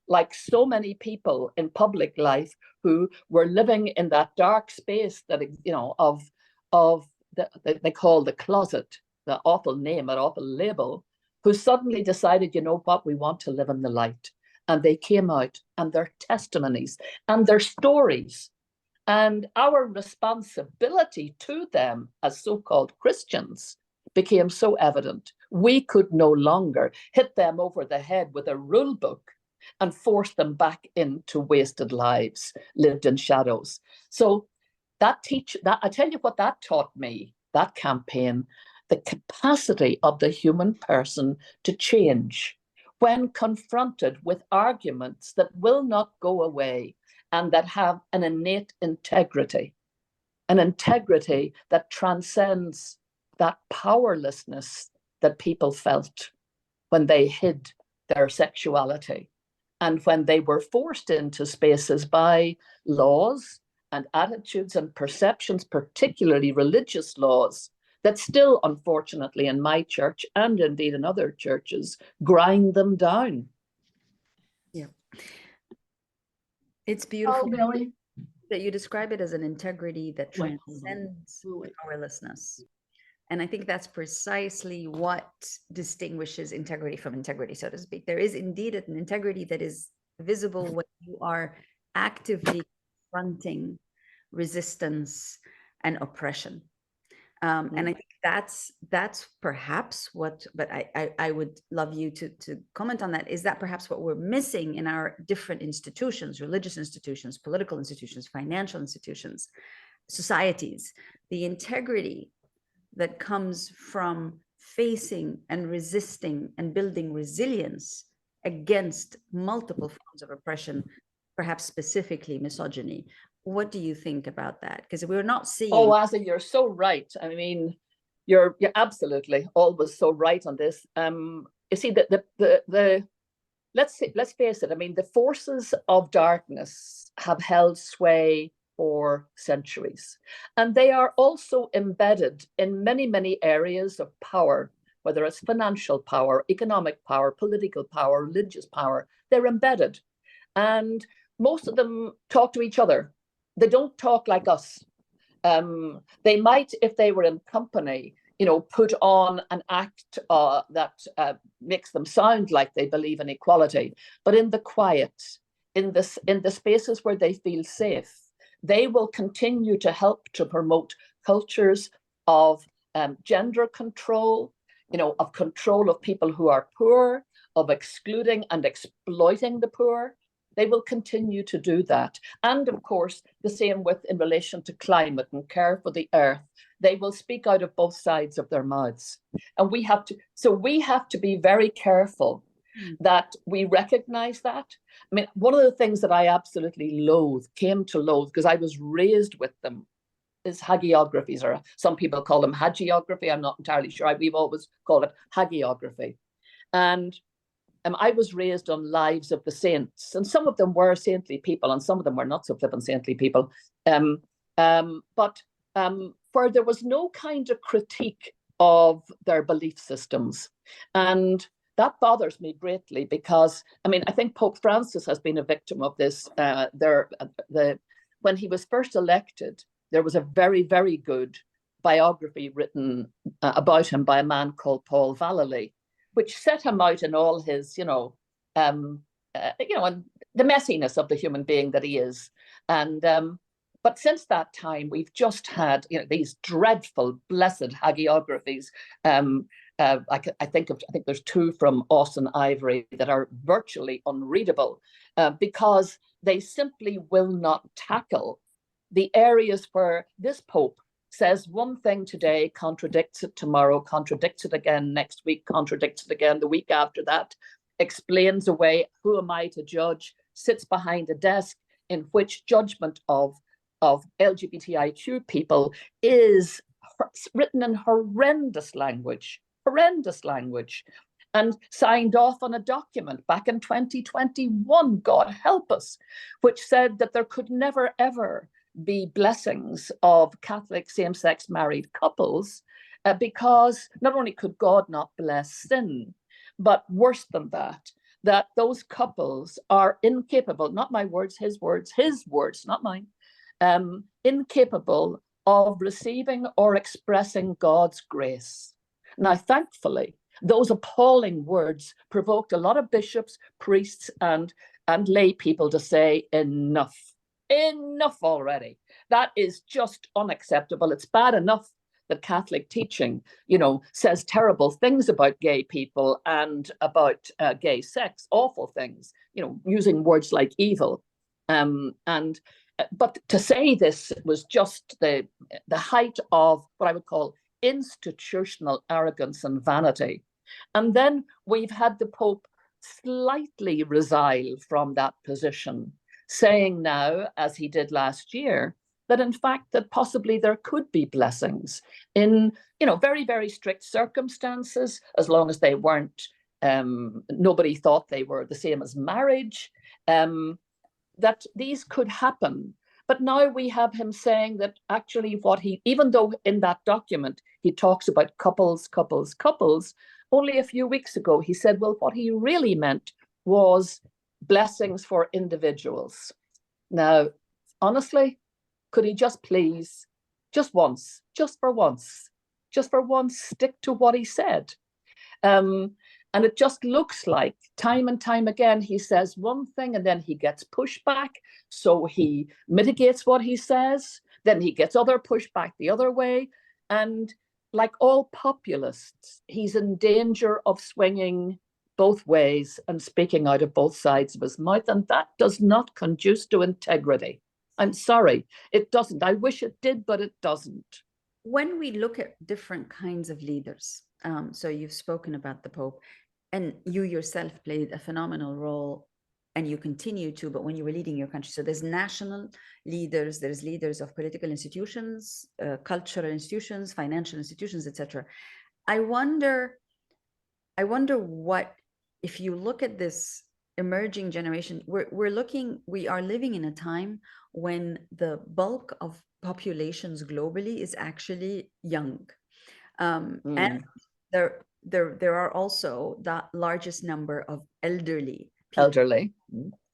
like so many people in public life who were living in that dark space that, you know, they call the closet, the awful name, an awful label, who suddenly decided, you know what, we want to live in the light. And they came out, and their testimonies and their stories and our responsibility to them as so-called Christians became so evident. We could no longer hit them over the head with a rule book and force them back into wasted lives lived in shadows. So that I tell you what that taught me, that campaign, the capacity of the human person to change when confronted with arguments that will not go away and that have an innate integrity that transcends that powerlessness that people felt when they hid their sexuality and when they were forced into spaces by laws and attitudes and perceptions, particularly religious laws, that still, unfortunately, in my church and indeed in other churches, grind them down. Yeah. It's beautiful that you describe it as an integrity that transcends powerlessness. And I think that's precisely what distinguishes integrity from integrity, so to speak. There is indeed an integrity that is visible when you are actively confronting resistance and oppression. And I think that's perhaps what, but I would love you to comment on that. Is that perhaps what we're missing in our different institutions, religious institutions, political institutions, financial institutions, societies, the integrity that comes from facing and resisting and building resilience against multiple forms of oppression, perhaps specifically misogyny. What do you think about that? Because we're not seeing. Oh, Asa, you're so right. I mean, you're absolutely always so right on this. You see, let's face it. I mean, the forces of darkness have held sway for centuries, and they are also embedded in many, many areas of power, whether it's financial power, economic power, political power, religious power. They're embedded, and most of them talk to each other. They don't talk like us. They might, if they were in company, you know, put on an act that makes them sound like they believe in equality. But in the quiet, in the spaces where they feel safe, they will continue to help to promote cultures of gender control, you know, of control of people who are poor, of excluding and exploiting the poor. They will continue to do that. And of course, the same with in relation to climate and care for the earth. They will speak out of both sides of their mouths. And we have to be very careful that we recognize that. I mean, one of the things that I absolutely came to loathe, because I was raised with them, is hagiographies, or some people call them hagiography. I'm not entirely sure. We've always called it hagiography. And I was raised on lives of the saints, and some of them were saintly people, and some of them were not so flippant saintly people. But where there was no kind of critique of their belief systems. And that bothers me greatly, because, I mean, I think Pope Francis has been a victim of this. When he was first elected, there was a very, very good biography written about him by a man called Paul Vallely, which set him out in all his, and the messiness of the human being that he is. And but since that time, we've just had these dreadful, blessed hagiographies. I think there's two from Austin Ivory that are virtually unreadable because they simply will not tackle the areas where this Pope says one thing today, contradicts it tomorrow, contradicts it again next week, contradicts it again the week after that, explains away, who am I to judge, sits behind a desk in which judgment of LGBTIQ people is written in horrendous language, and signed off on a document back in 2021, God help us, which said that there could never, ever be blessings of Catholic same-sex married couples because not only could God not bless sin, but worse than that, that those couples are incapable, not my words, his words, not mine, incapable of receiving or expressing God's grace. Now, thankfully, those appalling words provoked a lot of bishops, priests, and lay people to say enough already. That is just unacceptable. It's bad enough that Catholic teaching, says terrible things about gay people and about gay sex, awful things, using words like evil. But to say this was just the height of what I would call institutional arrogance and vanity. And then we've had the Pope slightly resile from that position, saying now, as he did last year, that in fact that possibly there could be blessings in very, very strict circumstances, as long as they weren't, nobody thought they were the same as marriage, that these could happen. But now we have him saying that actually even though in that document he talks about couples, only a few weeks ago he said, well, what he really meant was blessings for individuals. Now, honestly, could he just please, just for once, stick to what he said? And it just looks like time and time again, he says one thing and then he gets pushback. So he mitigates what he says. Then he gets other pushback the other way. And like all populists, he's in danger of swinging both ways and speaking out of both sides of his mouth. And that does not conduce to integrity. I'm sorry, it doesn't. I wish it did, but it doesn't. When we look at different kinds of leaders, so you've spoken about the Pope, and you yourself played a phenomenal role, and you continue to, but when you were leading your country. So there's national leaders, there's leaders of political institutions, cultural institutions, financial institutions, etc. I wonder what, if you look at this emerging generation, we are living in a time when the bulk of populations globally is actually young. And there are also the largest number of elderly people.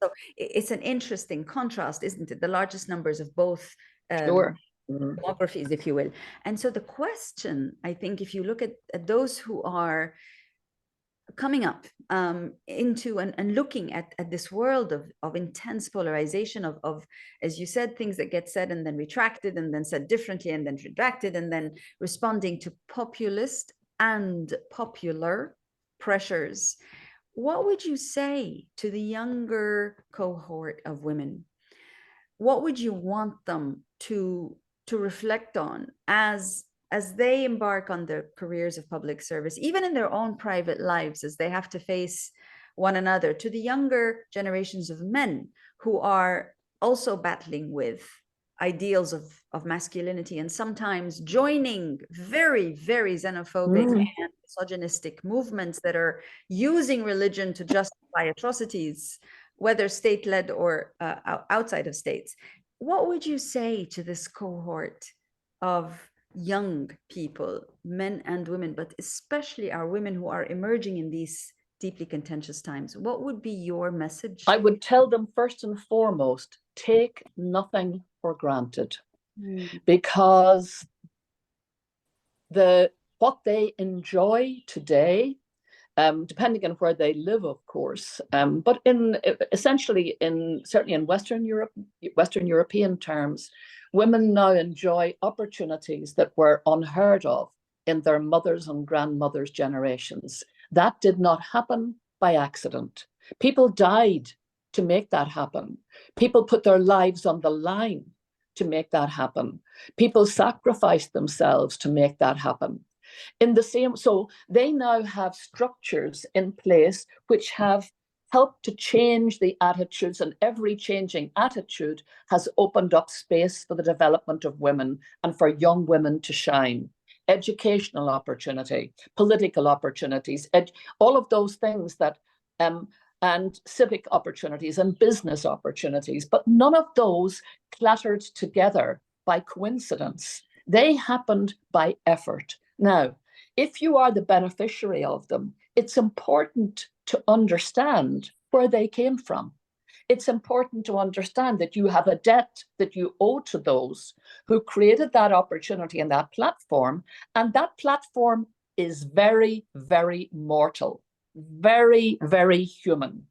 So it's an interesting contrast, isn't it? The largest numbers of both demographies, if you will. And so the question, I think, if you look at those who are coming up into and looking at this world of intense polarization of, as you said, things that get said and then retracted and then said differently and then retracted, and then responding to populist and popular pressures. what would you say to the younger cohort of women? What would you want them to reflect on as they embark on their careers of public service, even in their own private lives, as they have to face one another, to the younger generations of men who are also battling with ideals of masculinity and sometimes joining very, very xenophobic and misogynistic movements that are using religion to justify atrocities, whether state-led or outside of states? What would you say to this cohort of young people, men and women, but especially our women who are emerging in these deeply contentious times? What would be your message? I would tell them first and foremost, take nothing for granted, because what they enjoy today, depending on where they live, of course, but essentially certainly in Western European terms, women now enjoy opportunities that were unheard of in their mothers' and grandmothers' generations. That did not happen by accident. People died to make that happen. People put their lives on the line to make that happen. People sacrificed themselves to make that happen. So they now have structures in place which have helped to change the attitudes, and every changing attitude has opened up space for the development of women and for young women to shine. Educational opportunity, political opportunities, all of those things that, and civic opportunities and business opportunities, but none of those clattered together by coincidence. They happened by effort. Now, if you are the beneficiary of them, it's important to understand where they came from. It's important to understand that you have a debt that you owe to those who created that opportunity and that platform. And that platform is very, very mortal, very, very human.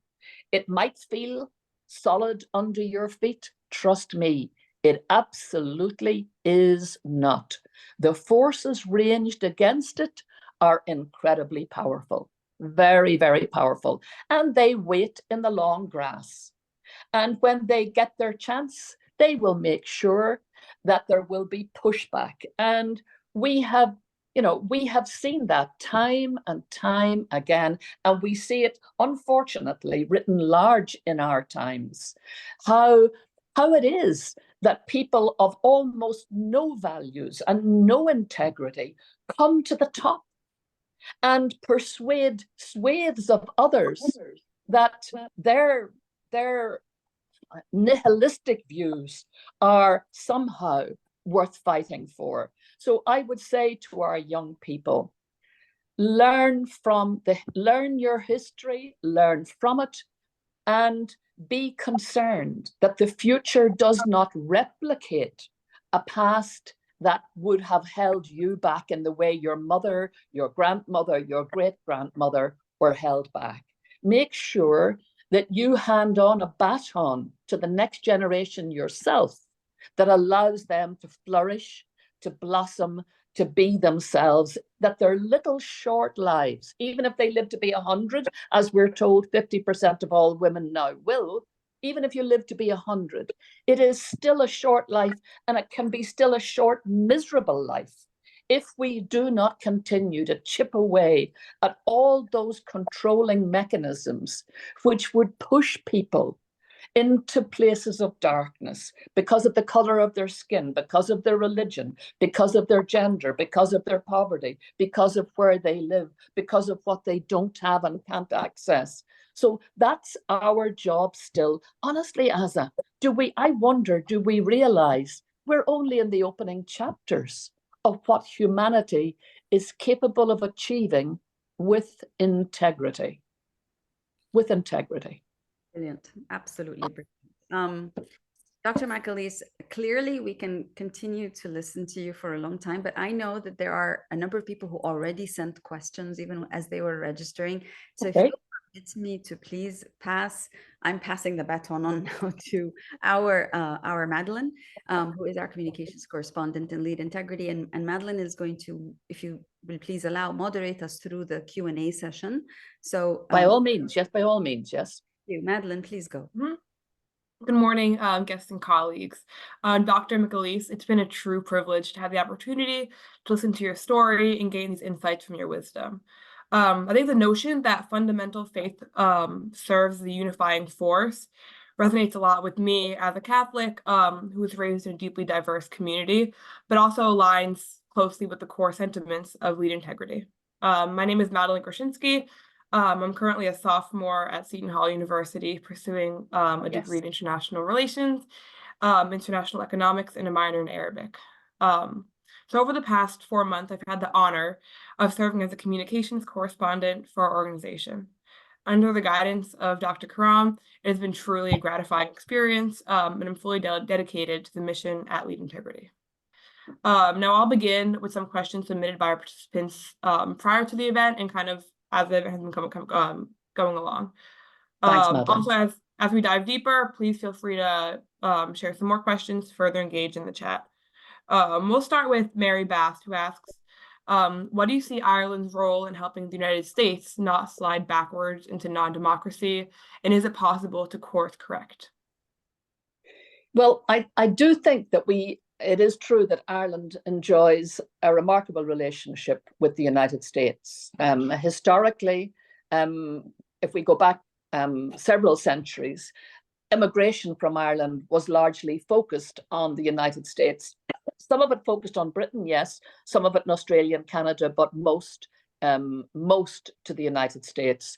It might feel solid under your feet. Trust me, it absolutely is not. The forces ranged against it are incredibly powerful, very, very powerful. And they wait in the long grass. And when they get their chance, they will make sure that there will be pushback. And we have seen that time and time again, and we see it, unfortunately, written large in our times, how it is that people of almost no values and no integrity come to the top and persuade swathes of others that their nihilistic views are somehow worth fighting for. So I would say to our young people, learn your history, learn from it, and be concerned that the future does not replicate a past that would have held you back in the way your mother, your grandmother, your great-grandmother were held back. Make sure that you hand on a baton to the next generation yourself that allows them to flourish, to blossom, to be themselves, that their little short lives, even if they live to be 100, as we're told 50% of all women now will, even if you live to be 100, it is still a short life, and it can be still a short, miserable life if we do not continue to chip away at all those controlling mechanisms which would push people into places of darkness because of the color of their skin, because of their religion, because of their gender, because of their poverty, because of where they live, because of what they don't have and can't access. So that's our job still. Honestly, Asa, do we realize we're only in the opening chapters of what humanity is capable of achieving with integrity? With integrity. Brilliant. Absolutely brilliant. Dr. McAleese, clearly we can continue to listen to you for a long time, but I know that there are a number of people who already sent questions even as they were registering. So okay. if you It's me to please pass. I'm passing the baton on now to our Madeline, who is our communications correspondent in Lead Integrity. And Madeline is going to, if you will please allow, moderate us through the Q&A session. So by all means, yes, by all means, yes. Madeline, please go. Good morning, guests and colleagues. Dr. McAleese, it's been a true privilege to have the opportunity to listen to your story and gain these insights from your wisdom. I think the notion that fundamental faith serves the unifying force resonates a lot with me as a Catholic who was raised in a deeply diverse community, but also aligns closely with the core sentiments of Lead Integrity. My name is Madeline Grushinsky. I'm currently a sophomore at Seton Hall University pursuing a degree in international relations, international economics, and a minor in Arabic. So over the past 4 months, I've had the honor of serving as a communications correspondent for our organization. Under the guidance of Dr. Karam, it has been truly a gratifying experience, and I'm fully dedicated to the mission at Lead Integrity. Now I'll begin with some questions submitted by our participants prior to the event and kind of as the event has been going along. Thanks, Madeline. Also, as we dive deeper, please feel free to share some more questions, further engage in the chat. We'll start with Mary Bass, who asks, what do you see Ireland's role in helping the United States not slide backwards into non-democracy, and is it possible to course correct? Well, I do think that it is true that Ireland enjoys a remarkable relationship with the United States. Historically, if we go back several centuries, immigration from Ireland was largely focused on the United States. Some of it focused on Britain, yes, some of it in Australia and Canada, but most to the United States.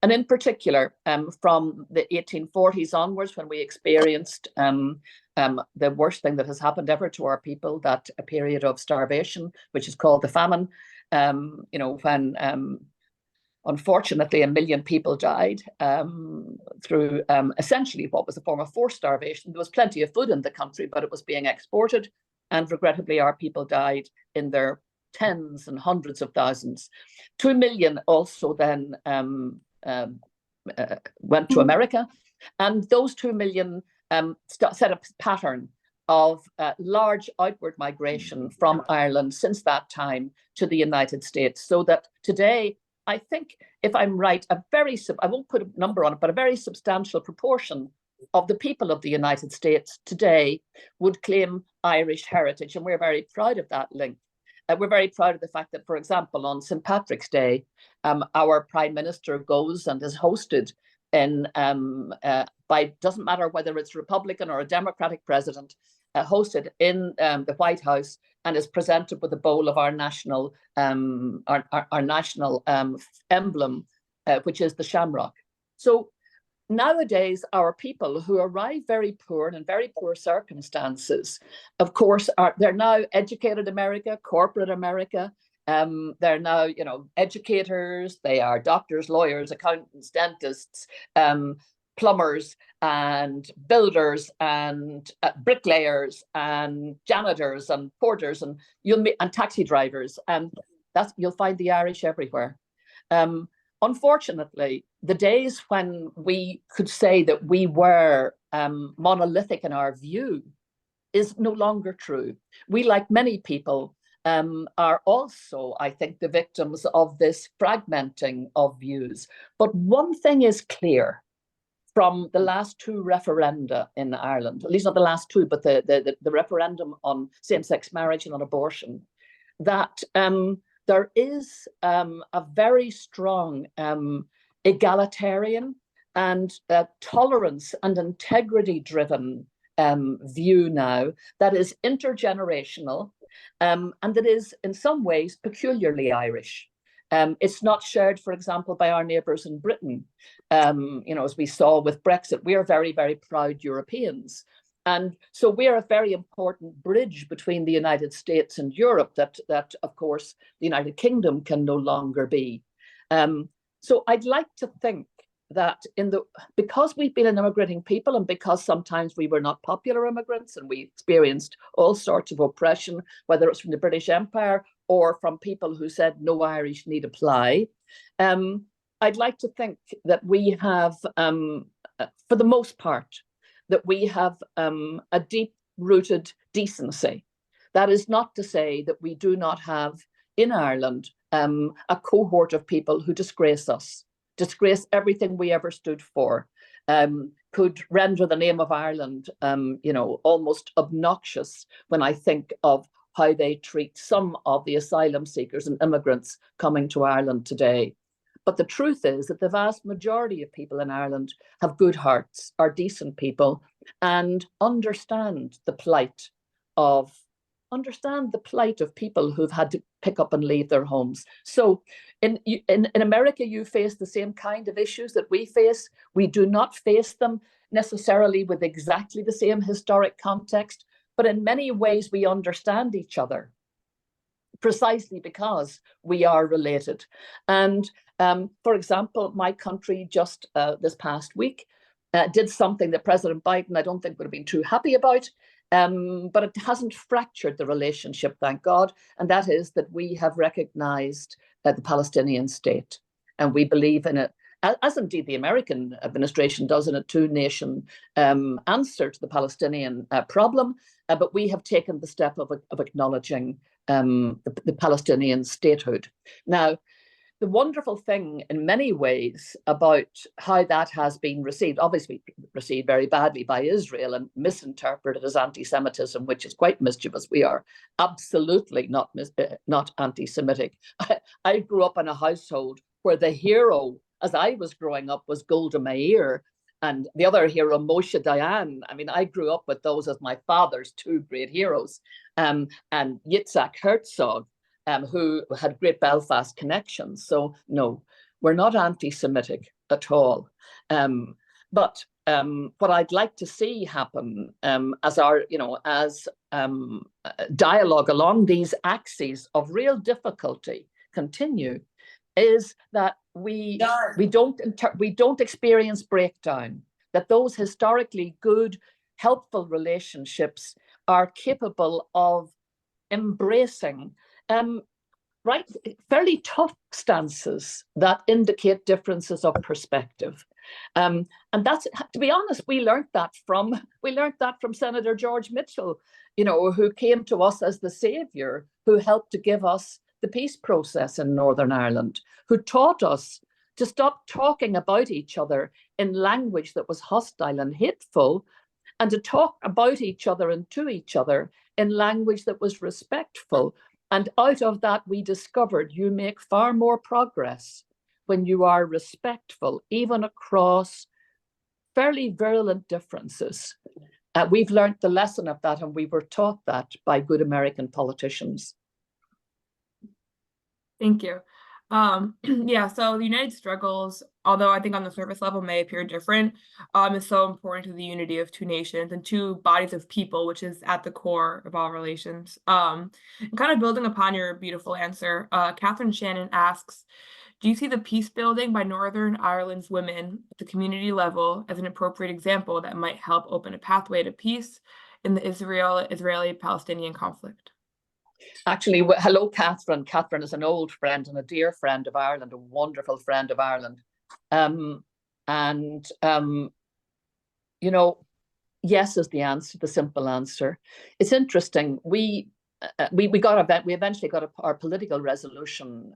And in particular, from the 1840s onwards, when we experienced the worst thing that has happened ever to our people, that a period of starvation, which is called the famine, when unfortunately 1 million people died through essentially what was a form of forced starvation. There was plenty of food in the country, but it was being exported. And regrettably, our people died in their tens and hundreds of thousands. 2 million also then went to America. And those 2 million set up a pattern of large outward migration from Ireland since that time to the United States. So that today, I think, if I'm right, I won't put a number on it, but a very substantial proportion of the people of the United States today would claim Irish heritage. And we're very proud of that link. We're very proud of the fact that, for example, on St. Patrick's Day, our Prime Minister goes and is hosted doesn't matter whether it's Republican or a Democratic president, hosted in the White House and is presented with a bowl of our national emblem, which is the shamrock. So nowadays, our people who arrive very poor and in very poor circumstances, of course, they're now educated America, corporate America. They're now, educators. They are doctors, lawyers, accountants, dentists, plumbers, and builders, and bricklayers, and janitors, and porters, and taxi drivers. And you'll find the Irish everywhere. Unfortunately, the days when we could say that we were monolithic in our view is no longer true. We, like many people, are also, I think, the victims of this fragmenting of views. But one thing is clear from the last 2 referenda in Ireland, at least not the last 2, but the referendum on same-sex marriage and on abortion, that there is a very strong egalitarian and tolerance and integrity-driven view now that is intergenerational and that is in some ways peculiarly Irish. It's not shared, for example, by our neighbours in Britain. As we saw with Brexit, we are very, very proud Europeans. And so we are a very important bridge between the United States and Europe that of course, the United Kingdom can no longer be. So I'd like to think that because we've been an immigrating people and because sometimes we were not popular immigrants and we experienced all sorts of oppression, whether it's from the British Empire or from people who said no Irish need apply, I'd like to think that we have, for the most part, that we have a deep-rooted decency. That is not to say that we do not have in Ireland a cohort of people who disgrace us, disgrace everything we ever stood for, could render the name of Ireland, almost obnoxious when I think of how they treat some of the asylum seekers and immigrants coming to Ireland today. But the truth is that the vast majority of people in Ireland have good hearts, are decent people, and understand the plight of people who've had to pick up and leave their homes. So in America, you face the same kind of issues that we face. We do not face them necessarily with exactly the same historic context, but in many ways we understand each other precisely because we are related. And for example, my country just this past week did something that President Biden, I don't think, would have been too happy about, but it hasn't fractured the relationship, thank God, and that is that we have recognized the Palestinian state, and we believe in it, as indeed the American administration does, in a two-nation answer to the Palestinian problem, but we have taken the step of acknowledging the Palestinian statehood. Now, the wonderful thing in many ways about how that has been received, obviously received very badly by Israel and misinterpreted as anti-Semitism, which is quite mischievous. We are absolutely not anti-Semitic. I grew up in a household where the hero, as I was growing up, was Golda Meir, and the other hero, Moshe Dayan. I mean, I grew up with those as my father's two great heroes, and Yitzhak Herzog, who had great Belfast connections. So no, we're not anti-Semitic at all. But what I'd like to see happen as dialogue along these axes of real difficulty continue is that we don't experience breakdown, that those historically good, helpful relationships are capable of embracing fairly tough stances that indicate differences of perspective. And that's, to be honest, we learned that from Senator George Mitchell, who came to us as the savior, who helped to give us the peace process in Northern Ireland, who taught us to stop talking about each other in language that was hostile and hateful, and to talk about each other and to each other in language that was respectful. And out of that, we discovered you make far more progress when you are respectful, even across fairly virulent differences. We've learned the lesson of that, and we were taught that by good American politicians. Thank you. Yeah, so the United struggles, although I think on the surface level may appear different, is so important to the unity of two nations and two bodies of people, which is at the core of all relations. And kind of building upon your beautiful answer, Catherine Shannon asks, do you see the peace building by Northern Ireland's women at the community level as an appropriate example that might help open a pathway to peace in the Israeli-Palestinian conflict? Actually, hello, Catherine. Catherine is an old friend and a dear friend of Ireland, a wonderful friend of Ireland. Yes is the answer, the simple answer. It's interesting. We eventually got our political resolution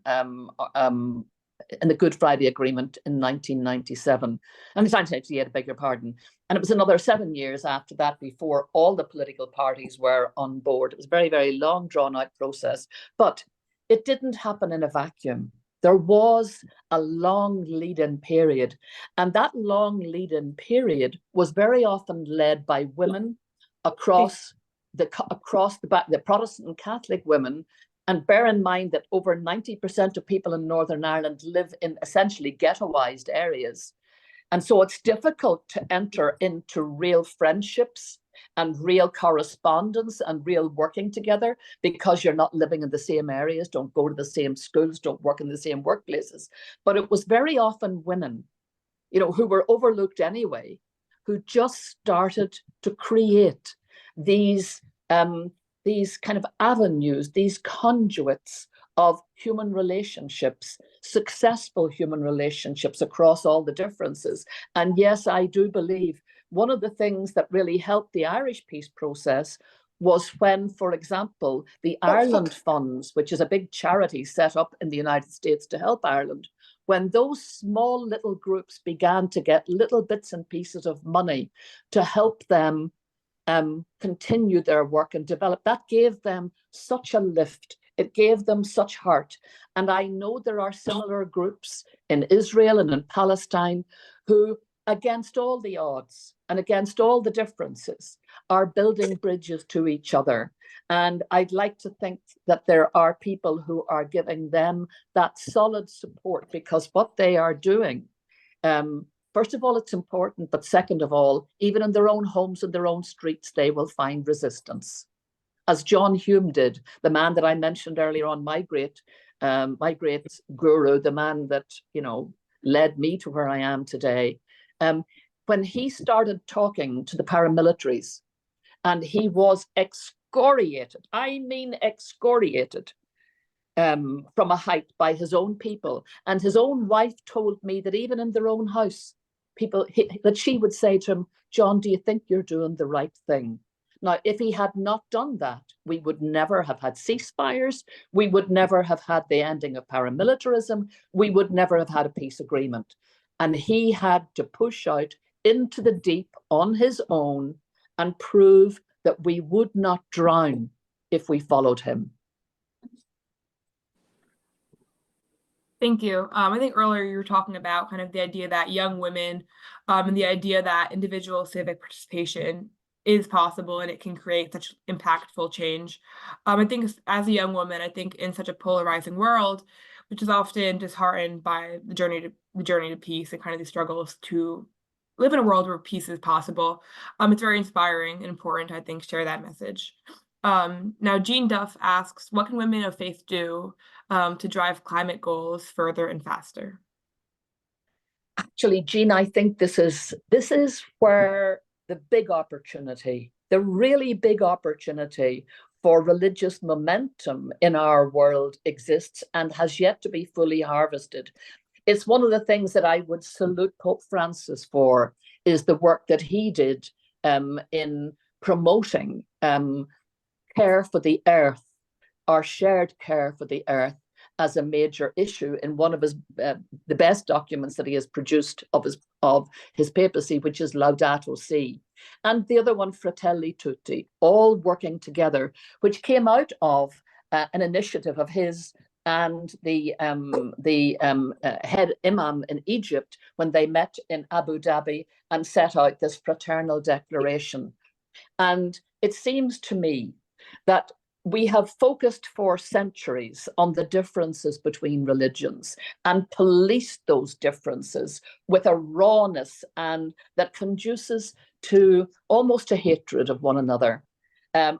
in the Good Friday Agreement in 1997, and 1998, beg your pardon. And it was another 7 years after that before all the political parties were on board. It was a very, very long, drawn-out process, but it didn't happen in a vacuum. There was a long lead-in period, and that long lead-in period was very often led by women across the Protestant and Catholic women. And bear in mind that over 90% of people in Northern Ireland live in essentially ghettoized areas. And so it's difficult to enter into real friendships and real correspondence and real working together because you're not living in the same areas, don't go to the same schools, don't work in the same workplaces. But it was very often women, who were overlooked anyway, who just started to create these kind of avenues, these conduits of human relationships, successful human relationships across all the differences. And yes, I do believe one of the things that really helped the Irish peace process was when, for example, the Ireland Funds, which is a big charity set up in the United States to help Ireland, when those small little groups began to get little bits and pieces of money to help them continue their work and develop, that gave them such a lift. It gave them such heart. And I know there are similar groups in Israel and in Palestine who, against all the odds and against all the differences, are building bridges to each other. And I'd like to think that there are people who are giving them that solid support, because what they are doing, first of all, it's important, but second of all, even in their own homes and their own streets, they will find resistance. As John Hume did, the man that I mentioned earlier on, my great guru, the man that, you know, led me to where I am today. When he started talking to the paramilitaries, and he was excoriated, I mean excoriated, from a height by his own people. And his own wife told me that even in their own house, that she would say to him, John, do you think you're doing the right thing? Now, if he had not done that, we would never have had ceasefires. We would never have had the ending of paramilitarism. We would never have had a peace agreement. And he had to push out into the deep on his own and prove that we would not drown if we followed him. Thank you. I think earlier you were talking about kind of the idea that young women and the idea that individual civic participation is possible and it can create such impactful change. I think as a young woman, I think in such a polarizing world, which is often disheartened by the journey to peace and kind of the struggles to live in a world where peace is possible, it's very inspiring and important, I think, share that message. Now, Jean Duff asks, what can women of faith do to drive climate goals further and faster? Actually, Jean, I think this is where the big opportunity, the really big opportunity for religious momentum in our world exists and has yet to be fully harvested. It's one of the things that I would salute Pope Francis for, is the work that he did in promoting care for the earth, our shared care for the earth, as a major issue in one of his the best documents that he has produced of his papacy, which is Laudato Si, and the other one, Fratelli Tutti, all working together, which came out of an initiative of his and the head imam in Egypt when they met in Abu Dhabi and set out this fraternal declaration. And it seems to me that we have focused for centuries on the differences between religions and policed those differences with a rawness and that conduces to almost a hatred of one another,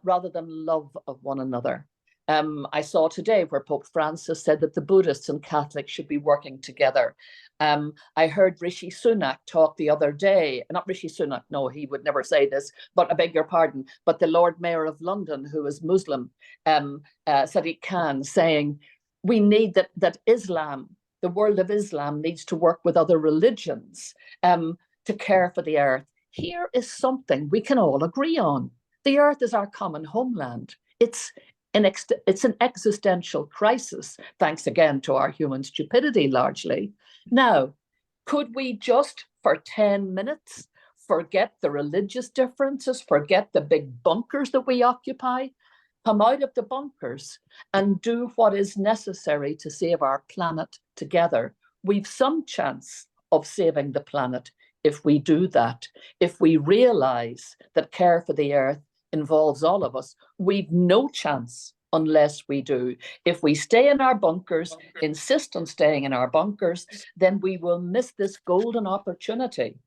rather than love of one another. I saw today where Pope Francis said that the Buddhists and Catholics should be working together. I heard Rishi Sunak talk the other day, not Rishi Sunak, no, he would never say this, but I beg your pardon, but the Lord Mayor of London, who is Muslim, Sadiq Khan, saying we need that Islam, the world of Islam, needs to work with other religions to care for the earth. Here is something we can all agree on. The earth is our common homeland. It's an existential crisis, thanks again to our human stupidity largely. Now, could we just for 10 minutes forget the religious differences, forget the big bunkers that we occupy, come out of the bunkers and do what is necessary to save our planet together? We've some chance of saving the planet if we do that. If we realize that care for the earth involves all of us, we've no chance unless we do. If we stay in our bunkers, insist on staying in our bunkers, then we will miss this golden opportunity.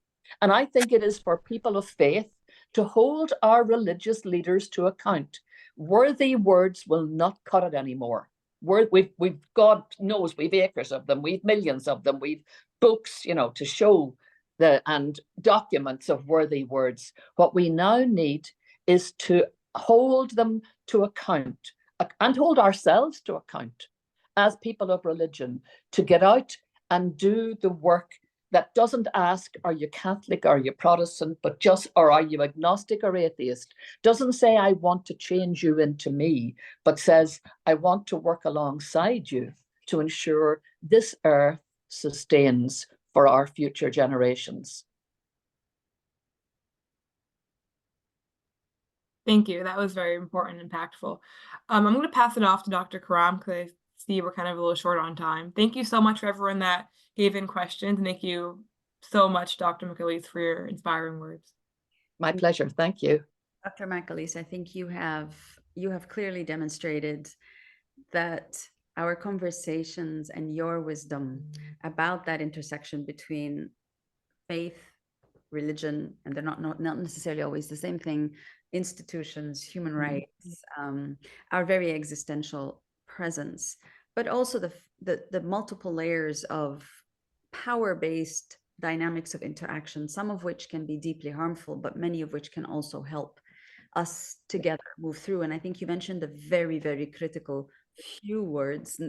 And I think it is for people of faith to hold our religious leaders to account. Worthy words will not cut it anymore. We've God knows we've acres of them, we've millions of them, we've books, to show and documents of worthy words. What we now need is to hold them to account and hold ourselves to account. as people of religion to get out and do the work that doesn't ask, are you Catholic, are you Protestant, but just, or are you agnostic or atheist? Doesn't say, I want to change you into me, but says, I want to work alongside you to ensure this earth sustains for our future generations. Thank you. That was very important and impactful. I'm going to pass it off to Dr. Karam because I see we're kind of a little short on time. Thank you so much for everyone that gave in questions. Thank you so much, Dr. McAleese, for your inspiring words. My pleasure. Thank you. Dr. McAleese, I think you have clearly demonstrated that our conversations and your wisdom about that intersection between faith, religion, and they're not necessarily always the same thing, institutions, human rights, our very existential presence, but also the multiple layers of power-based dynamics of interaction, some of which can be deeply harmful, but many of which can also help us together move through. And I think you mentioned a very, very critical few words.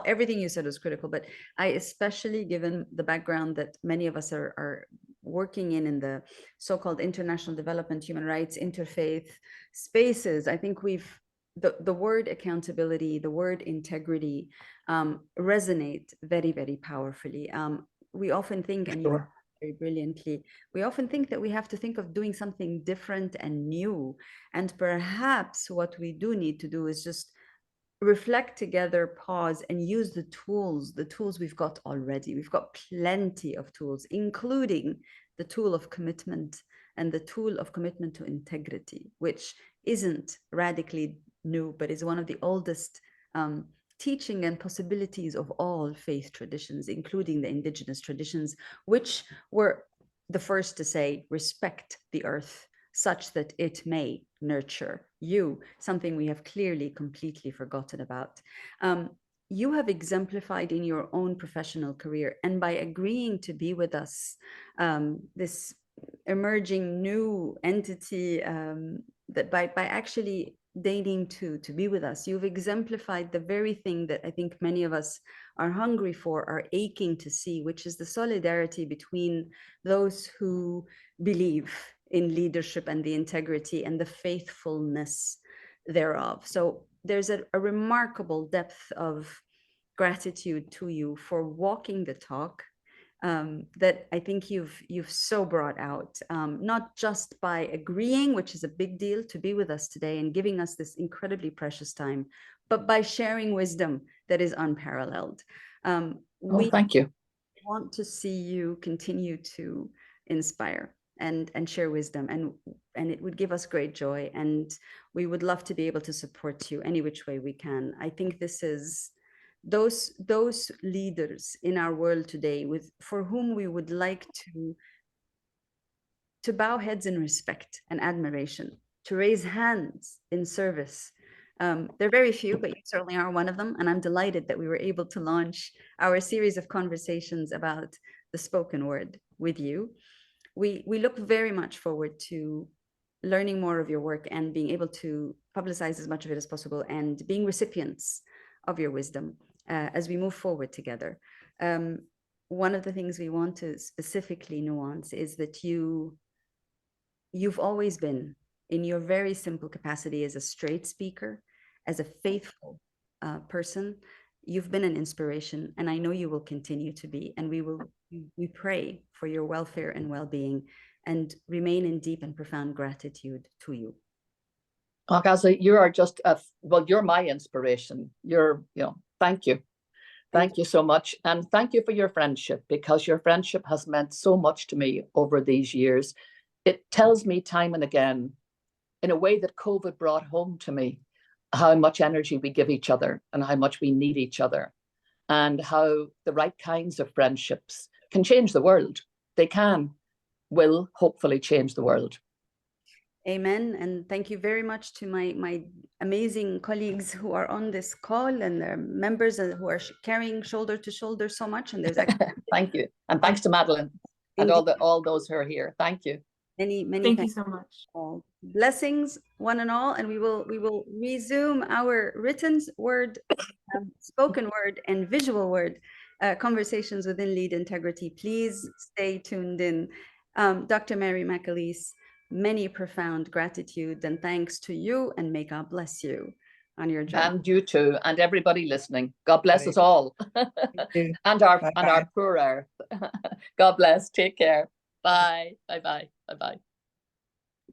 Everything you said was critical, but I especially, given the background that many of us are working in the so-called international development, human rights, interfaith spaces, I think the word accountability, the word integrity resonate very, very powerfully. We often think, and you very brilliantly, we often think that we have to think of doing something different and new. And perhaps what we do need to do is just reflect together, pause, and use the tools we've got already. We've got plenty of tools, including the tool of commitment and the tool of commitment to integrity, which isn't radically new, but is one of the oldest teaching and possibilities of all faith traditions, including the indigenous traditions, which were the first to say, respect the earth such that it may nurture you, something we have clearly completely forgotten about. You have exemplified in your own professional career, and by agreeing to be with us, this emerging new entity, that by actually deigning to be with us, you've exemplified the very thing that I think many of us are hungry for, are aching to see, which is the solidarity between those who believe in leadership and the integrity and the faithfulness thereof. So there's a remarkable depth of gratitude to you for walking the talk, that I think you've so brought out, not just by agreeing, which is a big deal, to be with us today and giving us this incredibly precious time, but by sharing wisdom that is unparalleled. Thank you. Want to see you continue to inspire and share wisdom, and it would give us great joy, and we would love to be able to support you any which way we can. I think this is those leaders in our world today for whom we would like to bow heads in respect and admiration, to raise hands in service. They're very few, but you certainly are one of them, and I'm delighted that we were able to launch our series of conversations about the spoken word with you. We look very much forward to learning more of your work and being able to publicize as much of it as possible and being recipients of your wisdom as we move forward together. One of the things we want to specifically nuance is that you've always been, in your very simple capacity as a straight speaker, as a faithful person, you've been an inspiration, and I know you will continue to be, and we pray for your welfare and well-being and remain in deep and profound gratitude to you. Gaza, you are just, you're my inspiration. Thank you. Thank you so much. And thank you for your friendship, because your friendship has meant so much to me over these years. It tells me time and again, in a way that COVID brought home to me, how much energy we give each other and how much we need each other, and how the right kinds of friendships can change the world. They will hopefully change the world. Amen. And thank you very much to my amazing colleagues who are on this call, and their members who are carrying shoulder to shoulder so much. And there's actually thank you. And thanks to Madeline and all those who are here. Thank you. Many Thank thanks you so much. all. Blessings, one and all, and we will resume our written word, spoken word, and visual word conversations within Lead Integrity. Please stay tuned in. Dr. Mary McAleese, many profound gratitude and thanks to you, and may God bless you on your journey. And you too, and everybody listening. God bless us all. and our poor earth. God bless. Take care. Bye. Bye-bye. Bye-bye.